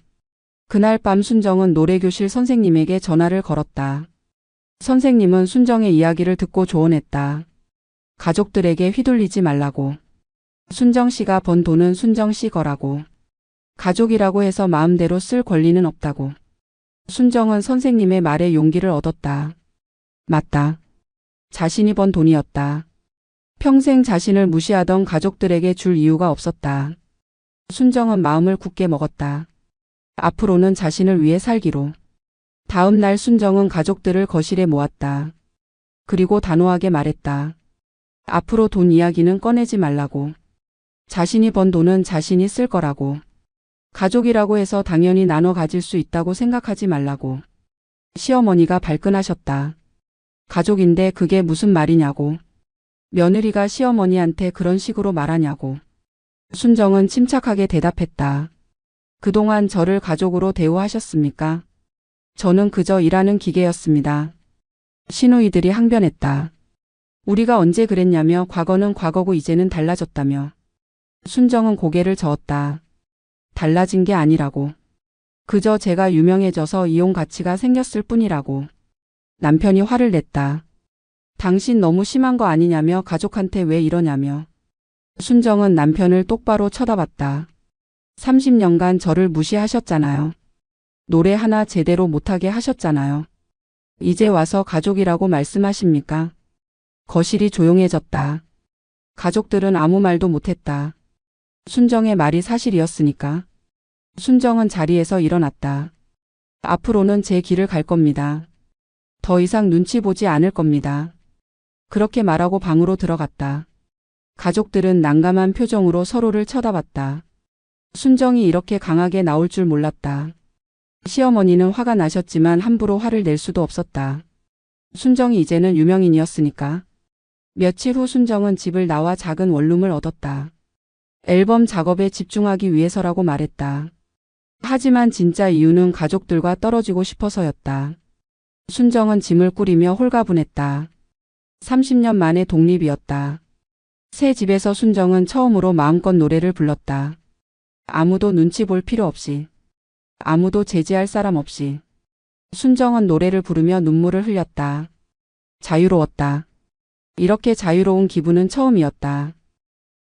그날 밤 순정은 노래교실 선생님에게 전화를 걸었다. 선생님은 순정의 이야기를 듣고 조언했다. 가족들에게 휘둘리지 말라고. 순정 씨가 번 돈은 순정 씨 거라고. 가족이라고 해서 마음대로 쓸 권리는 없다고. 순정은 선생님의 말에 용기를 얻었다. 맞다. 자신이 번 돈이었다. 평생 자신을 무시하던 가족들에게 줄 이유가 없었다. 순정은 마음을 굳게 먹었다. 앞으로는 자신을 위해 살기로. 다음 날 순정은 가족들을 거실에 모았다. 그리고 단호하게 말했다. 앞으로 돈 이야기는 꺼내지 말라고. 자신이 번 돈은 자신이 쓸 거라고. 가족이라고 해서 당연히 나눠 가질 수 있다고 생각하지 말라고. 시어머니가 발끈하셨다. 가족인데 그게 무슨 말이냐고. 며느리가 시어머니한테 그런 식으로 말하냐고. 순정은 침착하게 대답했다. 그동안 저를 가족으로 대우하셨습니까? 저는 그저 일하는 기계였습니다. 시누이들이 항변했다. 우리가 언제 그랬냐며. 과거는 과거고 이제는 달라졌다며. 순정은 고개를 저었다. 달라진 게 아니라고. 그저 제가 유명해져서 이용 가치가 생겼을 뿐이라고. 남편이 화를 냈다. 당신 너무 심한 거 아니냐며. 가족한테 왜 이러냐며. 순정은 남편을 똑바로 쳐다봤다. 30년간 저를 무시하셨잖아요. 노래 하나 제대로 못하게 하셨잖아요. 이제 와서 가족이라고 말씀하십니까? 거실이 조용해졌다. 가족들은 아무 말도 못했다. 순정의 말이 사실이었으니까. 순정은 자리에서 일어났다. 앞으로는 제 길을 갈 겁니다. 더 이상 눈치 보지 않을 겁니다. 그렇게 말하고 방으로 들어갔다. 가족들은 난감한 표정으로 서로를 쳐다봤다. 순정이 이렇게 강하게 나올 줄 몰랐다. 시어머니는 화가 나셨지만 함부로 화를 낼 수도 없었다. 순정이 이제는 유명인이었으니까. 며칠 후 순정은 집을 나와 작은 원룸을 얻었다. 앨범 작업에 집중하기 위해서라고 말했다. 하지만 진짜 이유는 가족들과 떨어지고 싶어서였다. 순정은 짐을 꾸리며 홀가분했다. 30년 만에 독립이었다. 새 집에서 순정은 처음으로 마음껏 노래를 불렀다. 아무도 눈치 볼 필요 없이. 아무도 제지할 사람 없이. 순정은 노래를 부르며 눈물을 흘렸다. 자유로웠다. 이렇게 자유로운 기분은 처음이었다.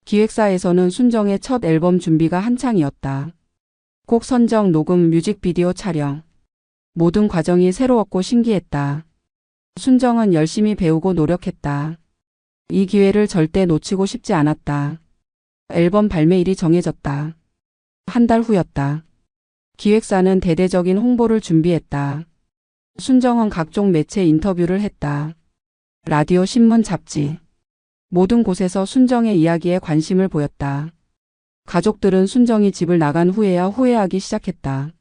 기획사에서는 순정의 첫 앨범 준비가 한창이었다. 곡 선정, 녹음, 뮤직비디오 촬영. 모든 과정이 새로웠고 신기했다. 순정은 열심히 배우고 노력했다. 이 기회를 절대 놓치고 싶지 않았다. 앨범 발매일이 정해졌다. 한 달 후였다. 기획사는 대대적인 홍보를 준비했다. 순정은 각종 매체 인터뷰를 했다. 라디오, 신문, 잡지. 모든 곳에서 순정의 이야기에 관심을 보였다. 가족들은 순정이 집을 나간 후에야 후회하기 시작했다.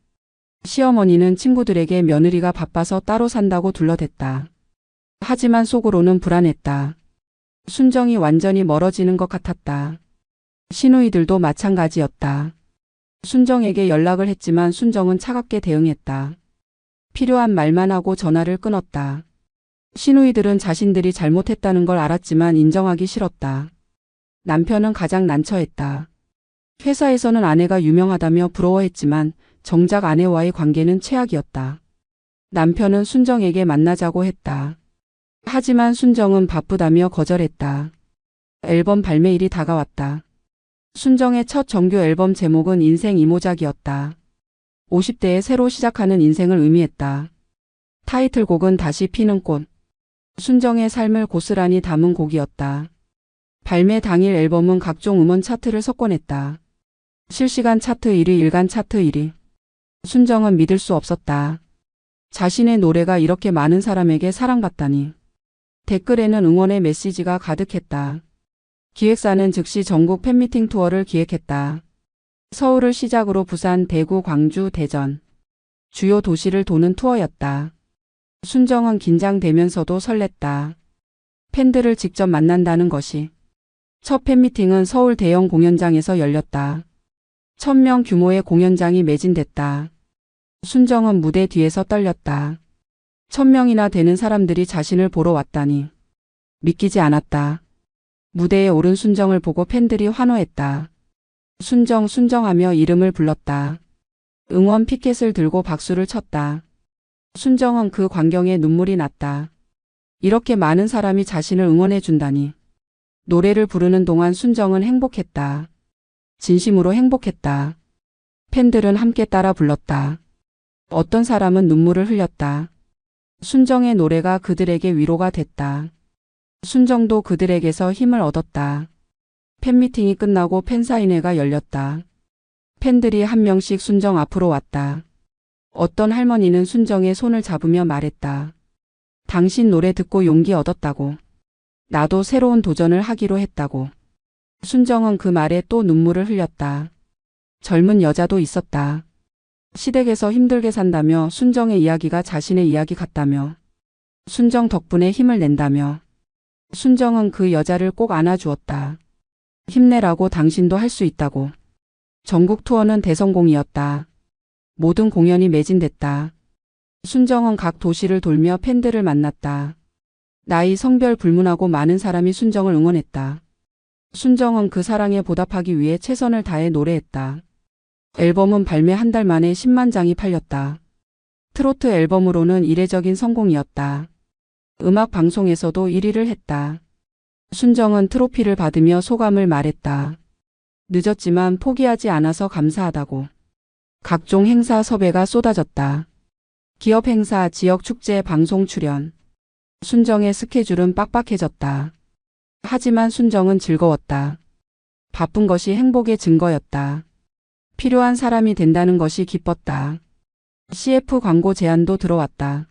시어머니는 친구들에게 며느리가 바빠서 따로 산다고 둘러댔다. 하지만 속으로는 불안했다. 순정이 완전히 멀어지는 것 같았다. 시누이들도 마찬가지였다. 순정에게 연락을 했지만 순정은 차갑게 대응했다. 필요한 말만 하고 전화를 끊었다. 시누이들은 자신들이 잘못했다는 걸 알았지만 인정하기 싫었다. 남편은 가장 난처했다. 회사에서는 아내가 유명하다며 부러워했지만 정작 아내와의 관계는 최악이었다. 남편은 순정에게 만나자고 했다. 하지만 순정은 바쁘다며 거절했다. 앨범 발매일이 다가왔다. 순정의 첫 정규 앨범 제목은 인생 이모작이었다. 50대에 새로 시작하는 인생을 의미했다. 타이틀곡은 다시 피는 꽃. 순정의 삶을 고스란히 담은 곡이었다. 발매 당일 앨범은 각종 음원 차트를 석권했다. 실시간 차트 1위, 일간 차트 1위. 순정은 믿을 수 없었다. 자신의 노래가 이렇게 많은 사람에게 사랑받다니. 댓글에는 응원의 메시지가 가득했다. 기획사는 즉시 전국 팬미팅 투어를 기획했다. 서울을 시작으로 부산, 대구, 광주, 대전. 주요 도시를 도는 투어였다. 순정은 긴장되면서도 설렜다. 팬들을 직접 만난다는 것이. 첫 팬미팅은 서울 대형 공연장에서 열렸다. 1000명 규모의 공연장이 매진됐다. 순정은 무대 뒤에서 떨렸다. 1000명이나 되는 사람들이 자신을 보러 왔다니. 믿기지 않았다. 무대에 오른 순정을 보고 팬들이 환호했다. 순정, 순정하며 이름을 불렀다. 응원 피켓을 들고 박수를 쳤다. 순정은 그 광경에 눈물이 났다. 이렇게 많은 사람이 자신을 응원해 준다니. 노래를 부르는 동안 순정은 행복했다. 진심으로 행복했다. 팬들은 함께 따라 불렀다. 어떤 사람은 눈물을 흘렸다. 순정의 노래가 그들에게 위로가 됐다. 순정도 그들에게서 힘을 얻었다. 팬미팅이 끝나고 팬사인회가 열렸다. 팬들이 한 명씩 순정 앞으로 왔다. 어떤 할머니는 순정의 손을 잡으며 말했다. 당신 노래 듣고 용기 얻었다고. 나도 새로운 도전을 하기로 했다고. 순정은 그 말에 또 눈물을 흘렸다. 젊은 여자도 있었다. 시댁에서 힘들게 산다며 순정의 이야기가 자신의 이야기 같다며. 순정 덕분에 힘을 낸다며. 순정은 그 여자를 꼭 안아주었다. 힘내라고 당신도 할 수 있다고. 전국 투어는 대성공이었다. 모든 공연이 매진됐다. 순정은 각 도시를 돌며 팬들을 만났다. 나이, 성별 불문하고 많은 사람이 순정을 응원했다. 순정은 그 사랑에 보답하기 위해 최선을 다해 노래했다. 앨범은 발매 한 달 만에 10만 장이 팔렸다. 트로트 앨범으로는 이례적인 성공이었다. 음악 방송에서도 1위를 했다. 순정은 트로피를 받으며 소감을 말했다. 늦었지만 포기하지 않아서 감사하다고. 각종 행사 섭외가 쏟아졌다. 기업 행사, 지역 축제, 방송 출연. 순정의 스케줄은 빡빡해졌다. 하지만 순정은 즐거웠다. 바쁜 것이 행복의 증거였다. 필요한 사람이 된다는 것이 기뻤다. CF 광고 제안도 들어왔다.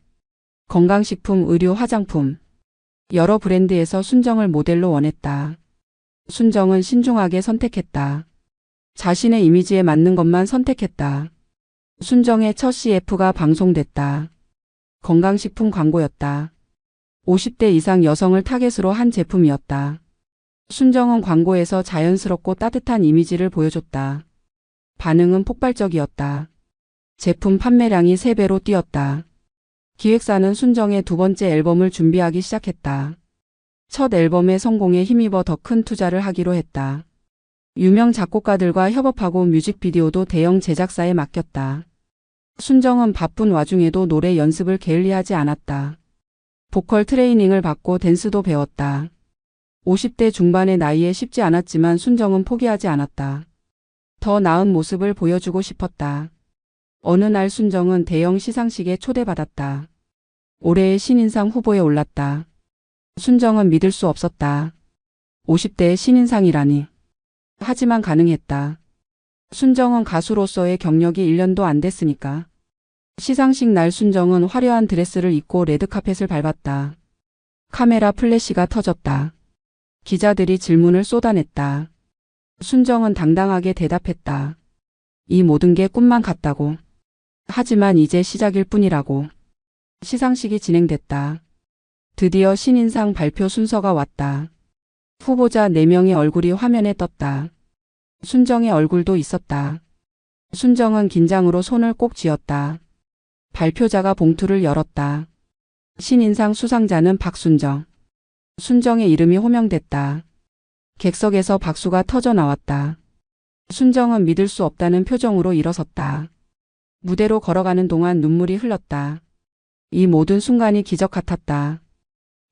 건강식품, 의류, 화장품. 여러 브랜드에서 순정을 모델로 원했다. 순정은 신중하게 선택했다. 자신의 이미지에 맞는 것만 선택했다. 순정의 첫 CF가 방송됐다. 건강식품 광고였다. 50대 이상 여성을 타겟으로 한 제품이었다. 순정은 광고에서 자연스럽고 따뜻한 이미지를 보여줬다. 반응은 폭발적이었다. 제품 판매량이 3배로 뛰었다. 기획사는 순정의 두 번째 앨범을 준비하기 시작했다. 첫 앨범의 성공에 힘입어 더 큰 투자를 하기로 했다. 유명 작곡가들과 협업하고 뮤직비디오도 대형 제작사에 맡겼다. 순정은 바쁜 와중에도 노래 연습을 게을리하지 않았다. 보컬 트레이닝을 받고 댄스도 배웠다. 50대 중반의 나이에 쉽지 않았지만 순정은 포기하지 않았다. 더 나은 모습을 보여주고 싶었다. 어느 날 순정은 대형 시상식에 초대받았다. 올해의 신인상 후보에 올랐다. 순정은 믿을 수 없었다. 50대의 신인상이라니. 하지만 가능했다. 순정은 가수로서의 경력이 1년도 안 됐으니까. 시상식 날 순정은 화려한 드레스를 입고 레드카펫을 밟았다. 카메라 플래시가 터졌다. 기자들이 질문을 쏟아냈다. 순정은 당당하게 대답했다. 이 모든 게 꿈만 같다고. 하지만 이제 시작일 뿐이라고. 시상식이 진행됐다. 드디어 신인상 발표 순서가 왔다. 후보자 4명의 얼굴이 화면에 떴다. 순정의 얼굴도 있었다. 순정은 긴장으로 손을 꼭 쥐었다. 발표자가 봉투를 열었다. 신인상 수상자는 박순정. 순정의 이름이 호명됐다. 객석에서 박수가 터져 나왔다. 순정은 믿을 수 없다는 표정으로 일어섰다. 무대로 걸어가는 동안 눈물이 흘렀다. 이 모든 순간이 기적 같았다.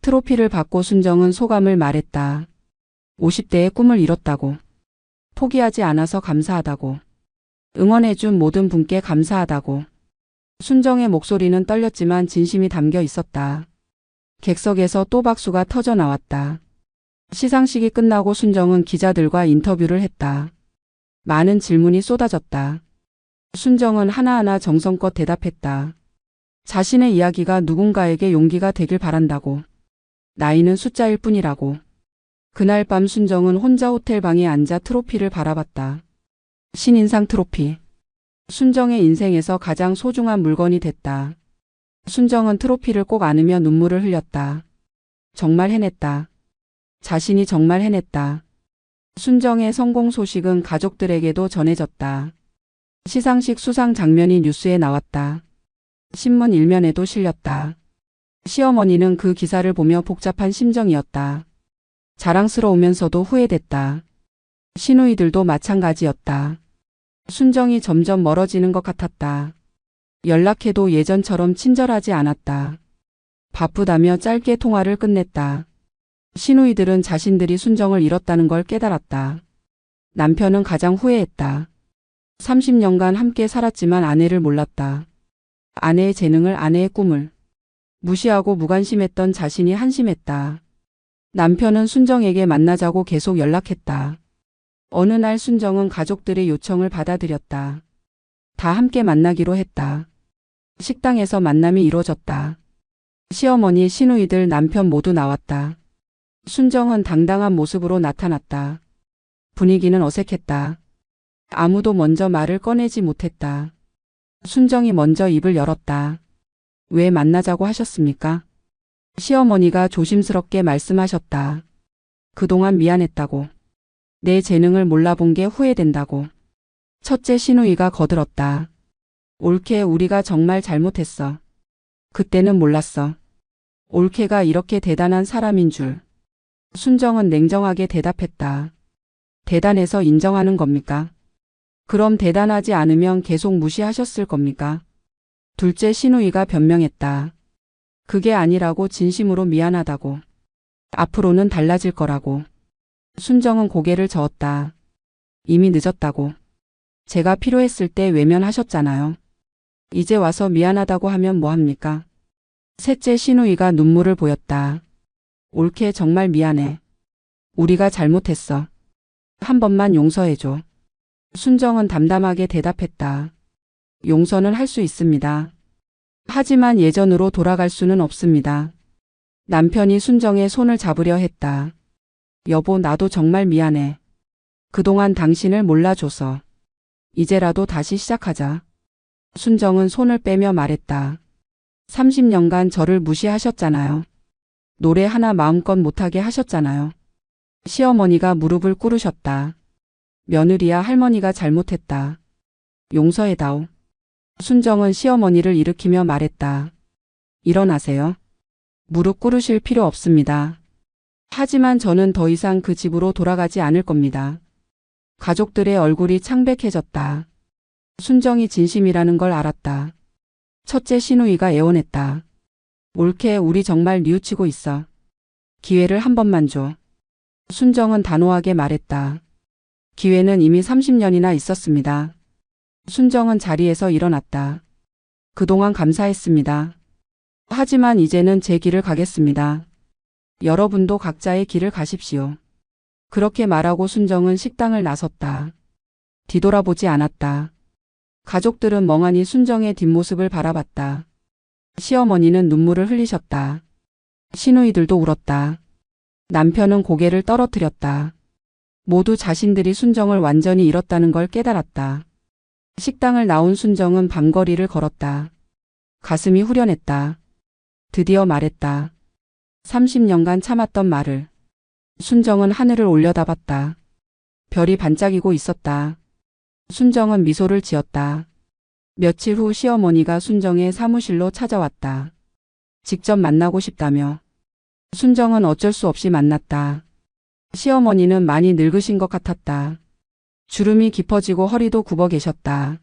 트로피를 받고 순정은 소감을 말했다. 50대의 꿈을 이뤘다고. 포기하지 않아서 감사하다고. 응원해준 모든 분께 감사하다고. 순정의 목소리는 떨렸지만 진심이 담겨 있었다. 객석에서 또 박수가 터져 나왔다. 시상식이 끝나고 순정은 기자들과 인터뷰를 했다. 많은 질문이 쏟아졌다. 순정은 하나하나 정성껏 대답했다. 자신의 이야기가 누군가에게 용기가 되길 바란다고. 나이는 숫자일 뿐이라고. 그날 밤 순정은 혼자 호텔 방에 앉아 트로피를 바라봤다. 신인상 트로피. 순정의 인생에서 가장 소중한 물건이 됐다. 순정은 트로피를 꼭 안으며 눈물을 흘렸다. 정말 해냈다. 자신이 정말 해냈다. 순정의 성공 소식은 가족들에게도 전해졌다. 시상식 수상 장면이 뉴스에 나왔다. 신문 일면에도 실렸다. 시어머니는 그 기사를 보며 복잡한 심정이었다. 자랑스러우면서도 후회됐다. 시누이들도 마찬가지였다. 순정이 점점 멀어지는 것 같았다. 연락해도 예전처럼 친절하지 않았다. 바쁘다며 짧게 통화를 끝냈다. 시누이들은 자신들이 순정을 잃었다는 걸 깨달았다. 남편은 가장 후회했다. 30년간 함께 살았지만 아내를 몰랐다. 아내의 재능을, 아내의 꿈을 무시하고 무관심했던 자신이 한심했다. 남편은 순정에게 만나자고 계속 연락했다. 어느 날 순정은 가족들의 요청을 받아들였다. 다 함께 만나기로 했다. 식당에서 만남이 이루어졌다. 시어머니, 시누이들, 남편 모두 나왔다. 순정은 당당한 모습으로 나타났다. 분위기는 어색했다. 아무도 먼저 말을 꺼내지 못했다. 순정이 먼저 입을 열었다. 왜 만나자고 하셨습니까? 시어머니가 조심스럽게 말씀하셨다. 그동안 미안했다고. 내 재능을 몰라본 게 후회된다고. 첫째 시누이가 거들었다. 올케, 우리가 정말 잘못했어. 그때는 몰랐어. 올케가 이렇게 대단한 사람인 줄. 순정은 냉정하게 대답했다. 대단해서 인정하는 겁니까? 그럼 대단하지 않으면 계속 무시하셨을 겁니까? 둘째 시누이가 변명했다. 그게 아니라고, 진심으로 미안하다고. 앞으로는 달라질 거라고. 순정은 고개를 저었다. 이미 늦었다고. 제가 필요했을 때 외면하셨잖아요. 이제 와서 미안하다고 하면 뭐합니까? 셋째 시누이가 눈물을 보였다. 올케, 정말 미안해. 우리가 잘못했어. 한 번만 용서해줘. 순정은 담담하게 대답했다. 용서는 할 수 있습니다. 하지만 예전으로 돌아갈 수는 없습니다. 남편이 순정의 손을 잡으려 했다. 여보, 나도 정말 미안해. 그동안 당신을 몰라줘서. 이제라도 다시 시작하자. 순정은 손을 빼며 말했다. 30년간 저를 무시하셨잖아요. 노래 하나 마음껏 못하게 하셨잖아요. 시어머니가 무릎을 꿇으셨다. 며느리야, 할머니가 잘못했다. 용서해다오. 순정은 시어머니를 일으키며 말했다. 일어나세요. 무릎 꿇으실 필요 없습니다. 하지만 저는 더 이상 그 집으로 돌아가지 않을 겁니다. 가족들의 얼굴이 창백해졌다. 순정이 진심이라는 걸 알았다. 첫째 시누이가 애원했다. 올케, 우리 정말 뉘우치고 있어. 기회를 한 번만 줘. 순정은 단호하게 말했다. 기회는 이미 30년이나 있었습니다. 순정은 자리에서 일어났다. 그동안 감사했습니다. 하지만 이제는 제 길을 가겠습니다. 여러분도 각자의 길을 가십시오. 그렇게 말하고 순정은 식당을 나섰다. 뒤돌아보지 않았다. 가족들은 멍하니 순정의 뒷모습을 바라봤다. 시어머니는 눈물을 흘리셨다. 시누이들도 울었다. 남편은 고개를 떨어뜨렸다. 모두 자신들이 순정을 완전히 잃었다는 걸 깨달았다. 식당을 나온 순정은 밤거리를 걸었다. 가슴이 후련했다. 드디어 말했다. 30년간 참았던 말을. 순정은 하늘을 올려다봤다. 별이 반짝이고 있었다. 순정은 미소를 지었다. 며칠 후 시어머니가 순정의 사무실로 찾아왔다. 직접 만나고 싶다며. 순정은 어쩔 수 없이 만났다. 시어머니는 많이 늙으신 것 같았다. 주름이 깊어지고 허리도 굽어 계셨다.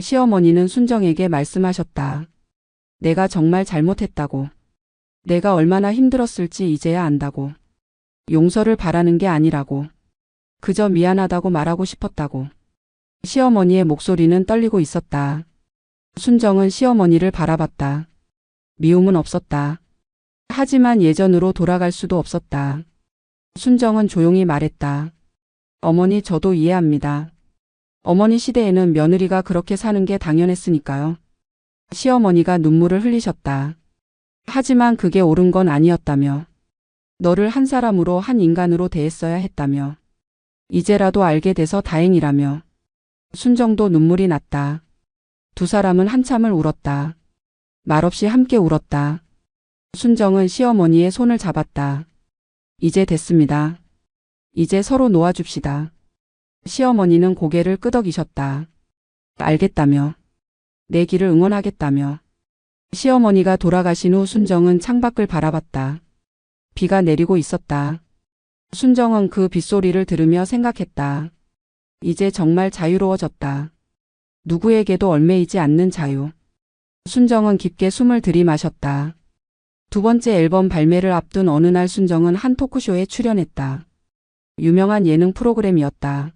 시어머니는 순정에게 말씀하셨다. 내가 정말 잘못했다고. 내가 얼마나 힘들었을지 이제야 안다고. 용서를 바라는 게 아니라고. 그저 미안하다고 말하고 싶었다고. 시어머니의 목소리는 떨리고 있었다. 순정은 시어머니를 바라봤다. 미움은 없었다. 하지만 예전으로 돌아갈 수도 없었다. 순정은 조용히 말했다. 어머니, 저도 이해합니다. 어머니 시대에는 며느리가 그렇게 사는 게 당연했으니까요. 시어머니가 눈물을 흘리셨다. 하지만 그게 옳은 건 아니었다며. 너를 한 사람으로, 한 인간으로 대했어야 했다며. 이제라도 알게 돼서 다행이라며. 순정도 눈물이 났다. 두 사람은 한참을 울었다. 말없이 함께 울었다. 순정은 시어머니의 손을 잡았다. 이제 됐습니다. 이제 서로 놓아줍시다. 시어머니는 고개를 끄덕이셨다. 알겠다며. 내 길을 응원하겠다며. 시어머니가 돌아가신 후 순정은 창밖을 바라봤다. 비가 내리고 있었다. 순정은 그 빗소리를 들으며 생각했다. 이제 정말 자유로워졌다. 누구에게도 얽매이지 않는 자유. 순정은 깊게 숨을 들이마셨다. 두 번째 앨범 발매를 앞둔 어느 날 순정은 한 토크쇼에 출연했다. 유명한 예능 프로그램이었다.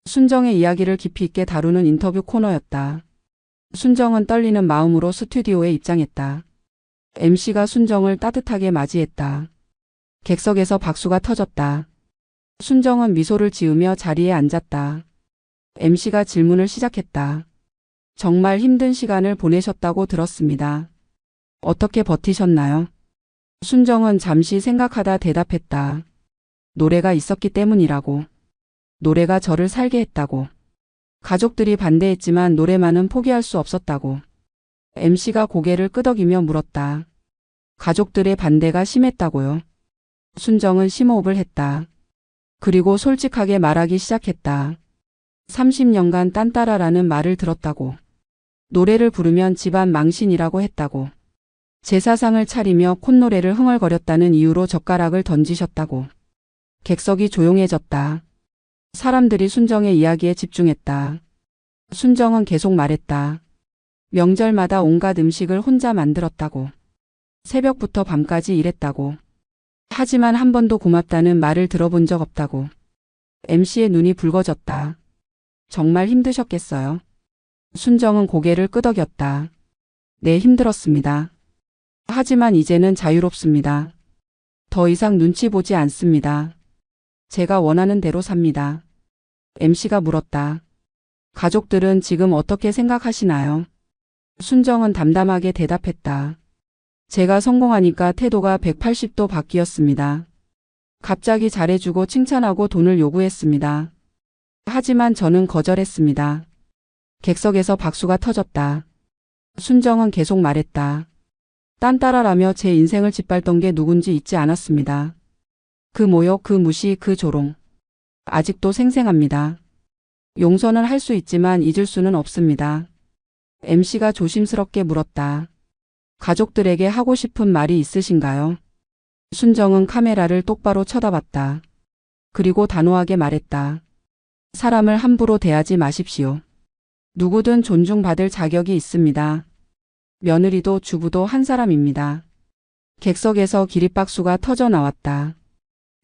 순정의 이야기를 깊이 있게 다루는 인터뷰 코너였다. 순정은 떨리는 마음으로 스튜디오에 입장했다. MC가 순정을 따뜻하게 맞이했다. 객석에서 박수가 터졌다. 순정은 미소를 지으며 자리에 앉았다. MC가 질문을 시작했다. 정말 힘든 시간을 보내셨다고 들었습니다. 어떻게 버티셨나요? 순정은 잠시 생각하다 대답했다. 노래가 있었기 때문이라고. 노래가 저를 살게 했다고. 가족들이 반대했지만 노래만은 포기할 수 없었다고. MC가 고개를 끄덕이며 물었다. 가족들의 반대가 심했다고요? 순정은 심호흡을 했다. 그리고 솔직하게 말하기 시작했다. 30년간 딴따라라는 말을 들었다고. 노래를 부르면 집안 망신이라고 했다고. 제사상을 차리며 콧노래를 흥얼거렸다는 이유로 젓가락을 던지셨다고. 객석이 조용해졌다. 사람들이 순정의 이야기에 집중했다. 순정은 계속 말했다. 명절마다 온갖 음식을 혼자 만들었다고. 새벽부터 밤까지 일했다고. 하지만 한 번도 고맙다는 말을 들어본 적 없다고. MC의 눈이 붉어졌다. 정말 힘드셨겠어요? 순정은 고개를 끄덕였다. 네, 힘들었습니다. 하지만 이제는 자유롭습니다. 더 이상 눈치 보지 않습니다. 제가 원하는 대로 삽니다. MC가 물었다. 가족들은 지금 어떻게 생각하시나요? 순정은 담담하게 대답했다. 제가 성공하니까 태도가 180도 바뀌었습니다. 갑자기 잘해주고 칭찬하고 돈을 요구했습니다. 하지만 저는 거절했습니다. 객석에서 박수가 터졌다. 순정은 계속 말했다. 딴따라라며 제 인생을 짓밟던 게 누군지 잊지 않았습니다. 그 모욕, 그 무시, 그 조롱. 아직도 생생합니다. 용서는 할 수 있지만 잊을 수는 없습니다. MC가 조심스럽게 물었다. 가족들에게 하고 싶은 말이 있으신가요? 순정은 카메라를 똑바로 쳐다봤다. 그리고 단호하게 말했다. 사람을 함부로 대하지 마십시오. 누구든 존중받을 자격이 있습니다. 며느리도 주부도 한 사람입니다. 객석에서 기립박수가 터져 나왔다.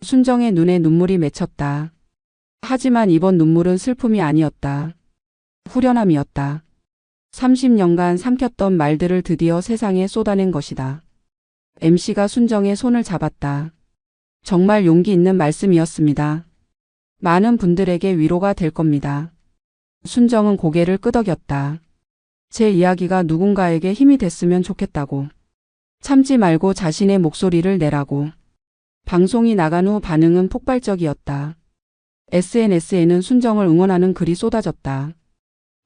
순정의 눈에 눈물이 맺혔다. 하지만 이번 눈물은 슬픔이 아니었다. 후련함이었다. 30년간 삼켰던 말들을 드디어 세상에 쏟아낸 것이다. MC가 순정의 손을 잡았다. 정말 용기 있는 말씀이었습니다. 많은 분들에게 위로가 될 겁니다. 순정은 고개를 끄덕였다. 제 이야기가 누군가에게 힘이 됐으면 좋겠다고. 참지 말고 자신의 목소리를 내라고. 방송이 나간 후 반응은 폭발적이었다. SNS에는 순정을 응원하는 글이 쏟아졌다.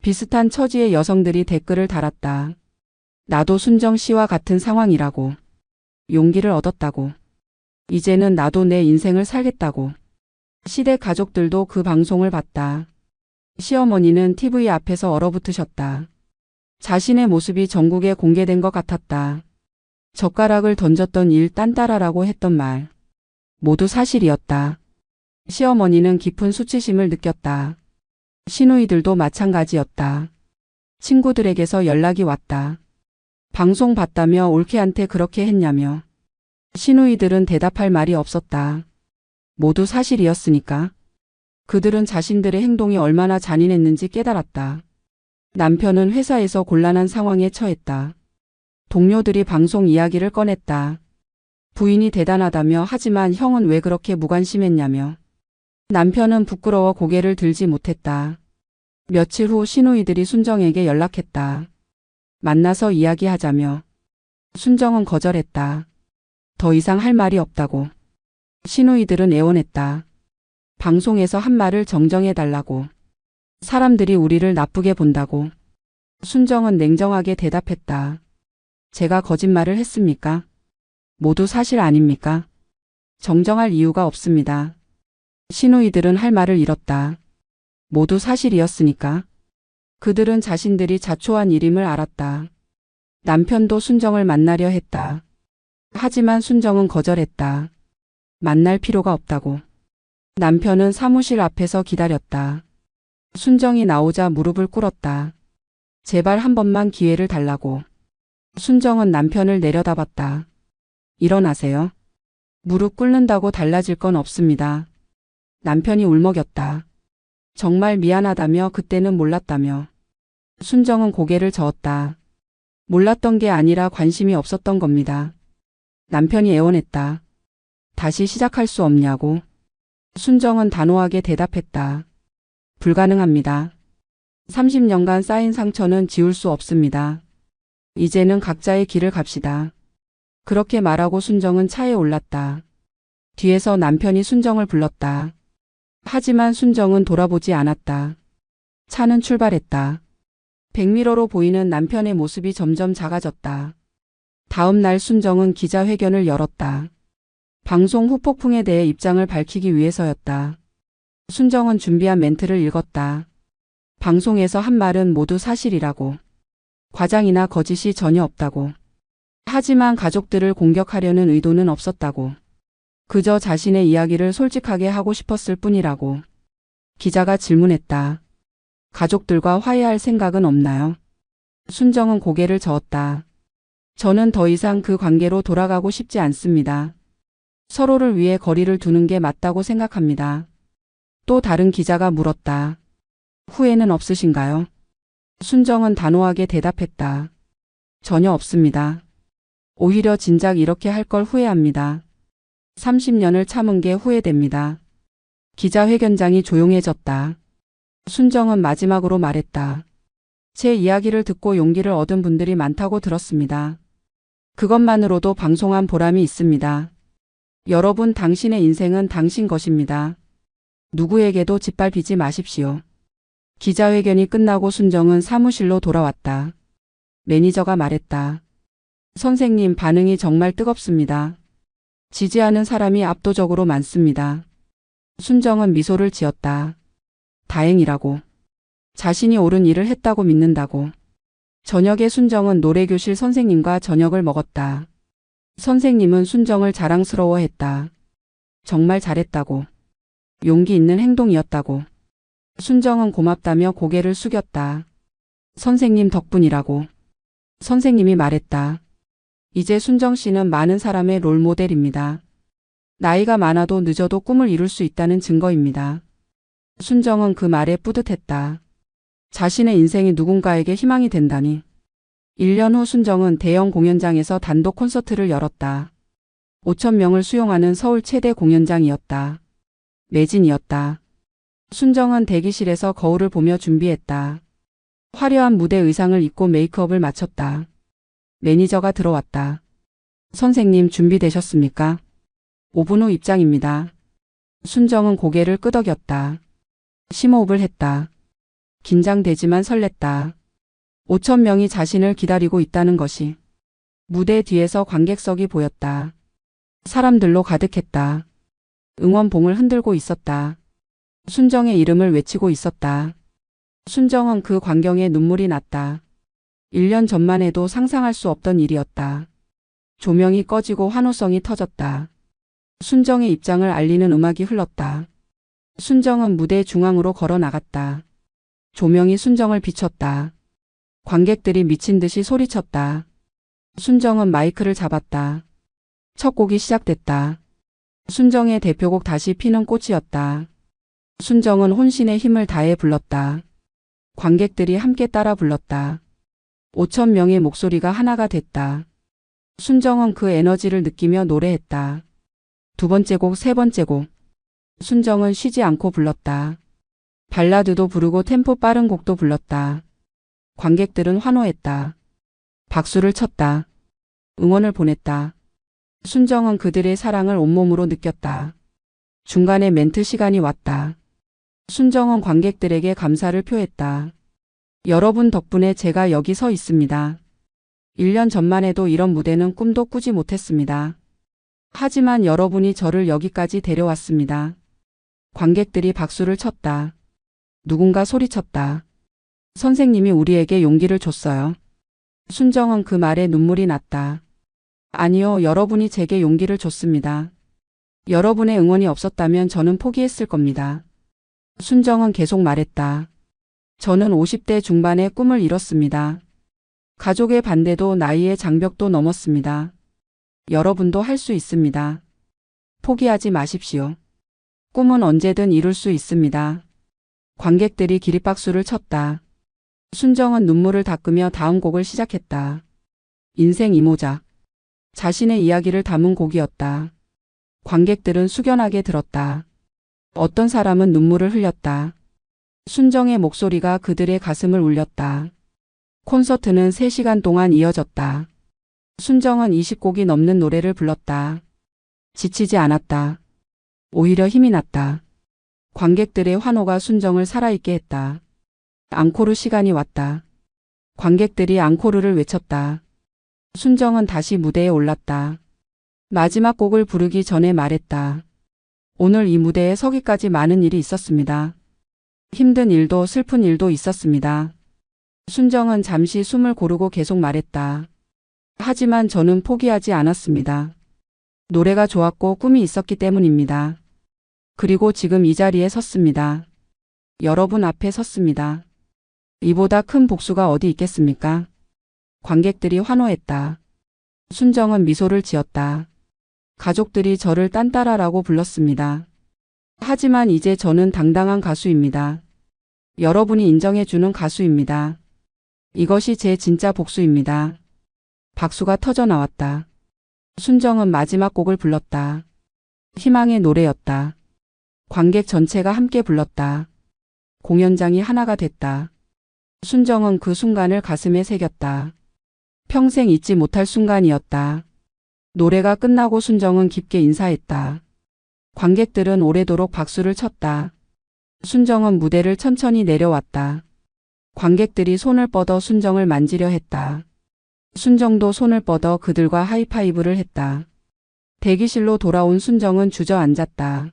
비슷한 처지의 여성들이 댓글을 달았다. 나도 순정 씨와 같은 상황이라고. 용기를 얻었다고. 이제는 나도 내 인생을 살겠다고. 시댁 가족들도 그 방송을 봤다. 시어머니는 TV 앞에서 얼어붙으셨다. 자신의 모습이 전국에 공개된 것 같았다. 젓가락을 던졌던 일, 딴따라라고 했던 말. 모두 사실이었다. 시어머니는 깊은 수치심을 느꼈다. 시누이들도 마찬가지였다. 친구들에게서 연락이 왔다. 방송 봤다며 올케한테 그렇게 했냐며. 시누이들은 대답할 말이 없었다. 모두 사실이었으니까. 그들은 자신들의 행동이 얼마나 잔인했는지 깨달았다. 남편은 회사에서 곤란한 상황에 처했다. 동료들이 방송 이야기를 꺼냈다. 부인이 대단하다며 하지만 형은 왜 그렇게 무관심했냐며. 남편은 부끄러워 고개를 들지 못했다. 며칠 후 시누이들이 순정에게 연락했다. 만나서 이야기하자며. 순정은 거절했다. 더 이상 할 말이 없다고. 시누이들은 애원했다. 방송에서 한 말을 정정해달라고. 사람들이 우리를 나쁘게 본다고. 순정은 냉정하게 대답했다. 제가 거짓말을 했습니까? 모두 사실 아닙니까? 정정할 이유가 없습니다. 시누이들은 할 말을 잃었다. 모두 사실이었으니까. 그들은 자신들이 자초한 일임을 알았다. 남편도 순정을 만나려 했다. 하지만 순정은 거절했다. 만날 필요가 없다고. 남편은 사무실 앞에서 기다렸다. 순정이 나오자 무릎을 꿇었다. 제발 한 번만 기회를 달라고. 순정은 남편을 내려다봤다. 일어나세요. 무릎 꿇는다고 달라질 건 없습니다. 남편이 울먹였다. 정말 미안하다며 그때는 몰랐다며. 순정은 고개를 저었다. 몰랐던 게 아니라 관심이 없었던 겁니다. 남편이 애원했다. 다시 시작할 수 없냐고. 순정은 단호하게 대답했다. 불가능합니다. 30년간 쌓인 상처는 지울 수 없습니다. 이제는 각자의 길을 갑시다. 그렇게 말하고 순정은 차에 올랐다. 뒤에서 남편이 순정을 불렀다. 하지만 순정은 돌아보지 않았다. 차는 출발했다. 백미러로 보이는 남편의 모습이 점점 작아졌다. 다음 날 순정은 기자회견을 열었다. 방송 후폭풍에 대해 입장을 밝히기 위해서였다. 순정은 준비한 멘트를 읽었다. 방송에서 한 말은 모두 사실이라고. 과장이나 거짓이 전혀 없다고. 하지만 가족들을 공격하려는 의도는 없었다고. 그저 자신의 이야기를 솔직하게 하고 싶었을 뿐이라고. 기자가 질문했다. 가족들과 화해할 생각은 없나요? 순정은 고개를 저었다. 저는 더 이상 그 관계로 돌아가고 싶지 않습니다. 서로를 위해 거리를 두는 게 맞다고 생각합니다. 또 다른 기자가 물었다. 후회는 없으신가요? 순정은 단호하게 대답했다. 전혀 없습니다. 오히려 진작 이렇게 할 걸 후회합니다. 30년을 참은 게 후회됩니다. 기자회견장이 조용해졌다. 순정은 마지막으로 말했다. 제 이야기를 듣고 용기를 얻은 분들이 많다고 들었습니다. 그것만으로도 방송한 보람이 있습니다. 여러분, 당신의 인생은 당신 것입니다. 누구에게도 짓밟히지 마십시오. 기자회견이 끝나고 순정은 사무실로 돌아왔다. 매니저가 말했다. 선생님, 반응이 정말 뜨겁습니다. 지지하는 사람이 압도적으로 많습니다. 순정은 미소를 지었다. 다행이라고. 자신이 옳은 일을 했다고 믿는다고. 저녁에 순정은 노래교실 선생님과 저녁을 먹었다. 선생님은 순정을 자랑스러워했다. 정말 잘했다고. 용기 있는 행동이었다고. 순정은 고맙다며 고개를 숙였다. 선생님 덕분이라고. 선생님이 말했다. 이제 순정 씨는 많은 사람의 롤모델입니다. 나이가 많아도 늦어도 꿈을 이룰 수 있다는 증거입니다. 순정은 그 말에 뿌듯했다. 자신의 인생이 누군가에게 희망이 된다니. 1년 후 순정은 대형 공연장에서 단독 콘서트를 열었다. 5,000명을 수용하는 서울 최대 공연장이었다. 매진이었다. 순정은 대기실에서 거울을 보며 준비했다. 화려한 무대 의상을 입고 메이크업을 마쳤다. 매니저가 들어왔다. 선생님, 준비되셨습니까? 5분 후 입장입니다. 순정은 고개를 끄덕였다. 심호흡을 했다. 긴장되지만 설렜다. 5,000명이 자신을 기다리고 있다는 것이. 무대 뒤에서 관객석이 보였다. 사람들로 가득했다. 응원봉을 흔들고 있었다. 순정의 이름을 외치고 있었다. 순정은 그 광경에 눈물이 났다. 1년 전만 해도 상상할 수 없던 일이었다. 조명이 꺼지고 환호성이 터졌다. 순정의 입장을 알리는 음악이 흘렀다. 순정은 무대 중앙으로 걸어 나갔다. 조명이 순정을 비췄다. 관객들이 미친 듯이 소리쳤다. 순정은 마이크를 잡았다. 첫 곡이 시작됐다. 순정의 대표곡 다시 피는 꽃이었다. 순정은 혼신의 힘을 다해 불렀다. 관객들이 함께 따라 불렀다. 5,000명의 목소리가 하나가 됐다. 순정은 그 에너지를 느끼며 노래했다. 두 번째 곡, 세 번째 곡. 순정은 쉬지 않고 불렀다. 발라드도 부르고 템포 빠른 곡도 불렀다. 관객들은 환호했다. 박수를 쳤다. 응원을 보냈다. 순정은 그들의 사랑을 온몸으로 느꼈다. 중간에 멘트 시간이 왔다. 순정은 관객들에게 감사를 표했다. 여러분 덕분에 제가 여기 서 있습니다. 1년 전만 해도 이런 무대는 꿈도 꾸지 못했습니다. 하지만 여러분이 저를 여기까지 데려왔습니다. 관객들이 박수를 쳤다. 누군가 소리쳤다. 선생님이 우리에게 용기를 줬어요. 순정은 그 말에 눈물이 났다. 아니요, 여러분이 제게 용기를 줬습니다. 여러분의 응원이 없었다면 저는 포기했을 겁니다. 순정은 계속 말했다. 저는 50대 중반에 꿈을 이뤘습니다. 가족의 반대도 나이의 장벽도 넘었습니다. 여러분도 할 수 있습니다. 포기하지 마십시오. 꿈은 언제든 이룰 수 있습니다. 관객들이 기립박수를 쳤다. 순정은 눈물을 닦으며 다음 곡을 시작했다. 인생 이모작. 자신의 이야기를 담은 곡이었다. 관객들은 숙연하게 들었다. 어떤 사람은 눈물을 흘렸다. 순정의 목소리가 그들의 가슴을 울렸다. 콘서트는 3시간 동안 이어졌다. 순정은 20곡이 넘는 노래를 불렀다. 지치지 않았다. 오히려 힘이 났다. 관객들의 환호가 순정을 살아있게 했다. 앙코르 시간이 왔다. 관객들이 앙코르를 외쳤다. 순정은 다시 무대에 올랐다. 마지막 곡을 부르기 전에 말했다. 오늘 이 무대에 서기까지 많은 일이 있었습니다. 힘든 일도 슬픈 일도 있었습니다. 순정은 잠시 숨을 고르고 계속 말했다. 하지만 저는 포기하지 않았습니다. 노래가 좋았고 꿈이 있었기 때문입니다. 그리고 지금 이 자리에 섰습니다. 여러분 앞에 섰습니다. 이보다 큰 복수가 어디 있겠습니까? 관객들이 환호했다. 순정은 미소를 지었다. 가족들이 저를 딴따라라고 불렀습니다. 하지만 이제 저는 당당한 가수입니다. 여러분이 인정해주는 가수입니다. 이것이 제 진짜 복수입니다. 박수가 터져 나왔다. 순정은 마지막 곡을 불렀다. 희망의 노래였다. 관객 전체가 함께 불렀다. 공연장이 하나가 됐다. 순정은 그 순간을 가슴에 새겼다. 평생 잊지 못할 순간이었다. 노래가 끝나고 순정은 깊게 인사했다. 관객들은 오래도록 박수를 쳤다. 순정은 무대를 천천히 내려왔다. 관객들이 손을 뻗어 순정을 만지려 했다. 순정도 손을 뻗어 그들과 하이파이브를 했다. 대기실로 돌아온 순정은 주저앉았다.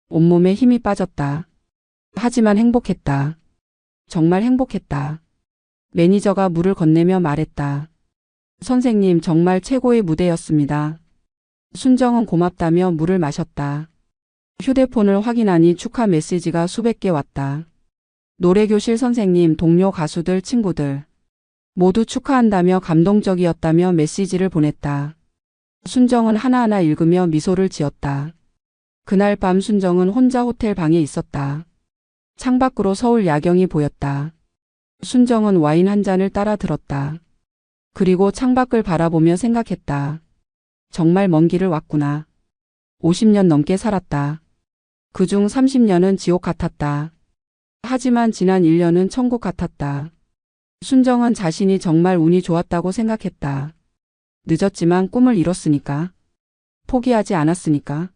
온몸에 힘이 빠졌다. 하지만 행복했다. 정말 행복했다. 매니저가 물을 건네며 말했다. 선생님, 정말 최고의 무대였습니다. 순정은 고맙다며 물을 마셨다. 휴대폰을 확인하니 축하 메시지가 수백 개 왔다. 노래교실 선생님, 동료 가수들, 친구들 모두 축하한다며 감동적이었다며 메시지를 보냈다. 순정은 하나하나 읽으며 미소를 지었다. 그날 밤 순정은 혼자 호텔 방에 있었다. 창밖으로 서울 야경이 보였다. 순정은 와인 한 잔을 따라 들었다. 그리고 창밖을 바라보며 생각했다. 정말 먼 길을 왔구나. 50년 넘게 살았다. 그중 30년은 지옥 같았다. 하지만 지난 1년은 천국 같았다. 순정은 자신이 정말 운이 좋았다고 생각했다. 늦었지만 꿈을 이뤘으니까. 포기하지 않았으니까.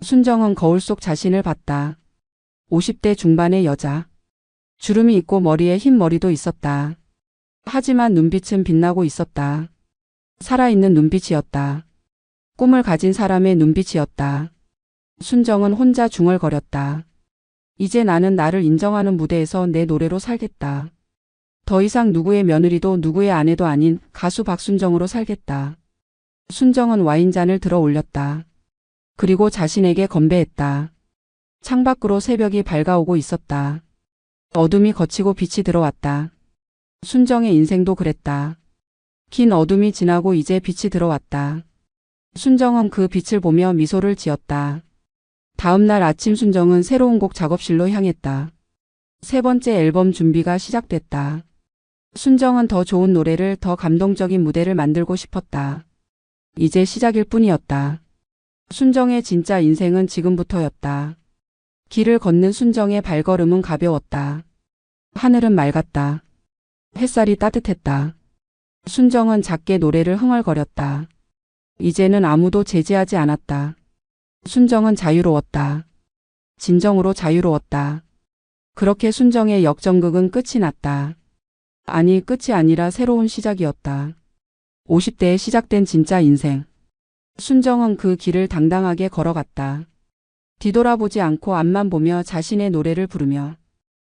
순정은 거울 속 자신을 봤다. 50대 중반의 여자. 주름이 있고 머리에 흰 머리도 있었다. 하지만 눈빛은 빛나고 있었다. 살아있는 눈빛이었다. 꿈을 가진 사람의 눈빛이었다. 순정은 혼자 중얼거렸다. 이제 나는 나를 인정하는 무대에서 내 노래로 살겠다. 더 이상 누구의 며느리도 누구의 아내도 아닌 가수 박순정으로 살겠다. 순정은 와인잔을 들어 올렸다. 그리고 자신에게 건배했다. 창밖으로 새벽이 밝아오고 있었다. 어둠이 걷히고 빛이 들어왔다. 순정의 인생도 그랬다. 긴 어둠이 지나고 이제 빛이 들어왔다. 순정은 그 빛을 보며 미소를 지었다. 다음 날 아침 순정은 새로운 곡 작업실로 향했다. 3번째 앨범 준비가 시작됐다. 순정은 더 좋은 노래를, 더 감동적인 무대를 만들고 싶었다. 이제 시작일 뿐이었다. 순정의 진짜 인생은 지금부터였다. 길을 걷는 순정의 발걸음은 가벼웠다. 하늘은 맑았다. 햇살이 따뜻했다. 순정은 작게 노래를 흥얼거렸다. 이제는 아무도 제지하지 않았다. 순정은 자유로웠다. 진정으로 자유로웠다. 그렇게 순정의 역전극은 끝이 났다. 아니, 끝이 아니라 새로운 시작이었다. 50대에 시작된 진짜 인생. 순정은 그 길을 당당하게 걸어갔다. 뒤돌아보지 않고 앞만 보며 자신의 노래를 부르며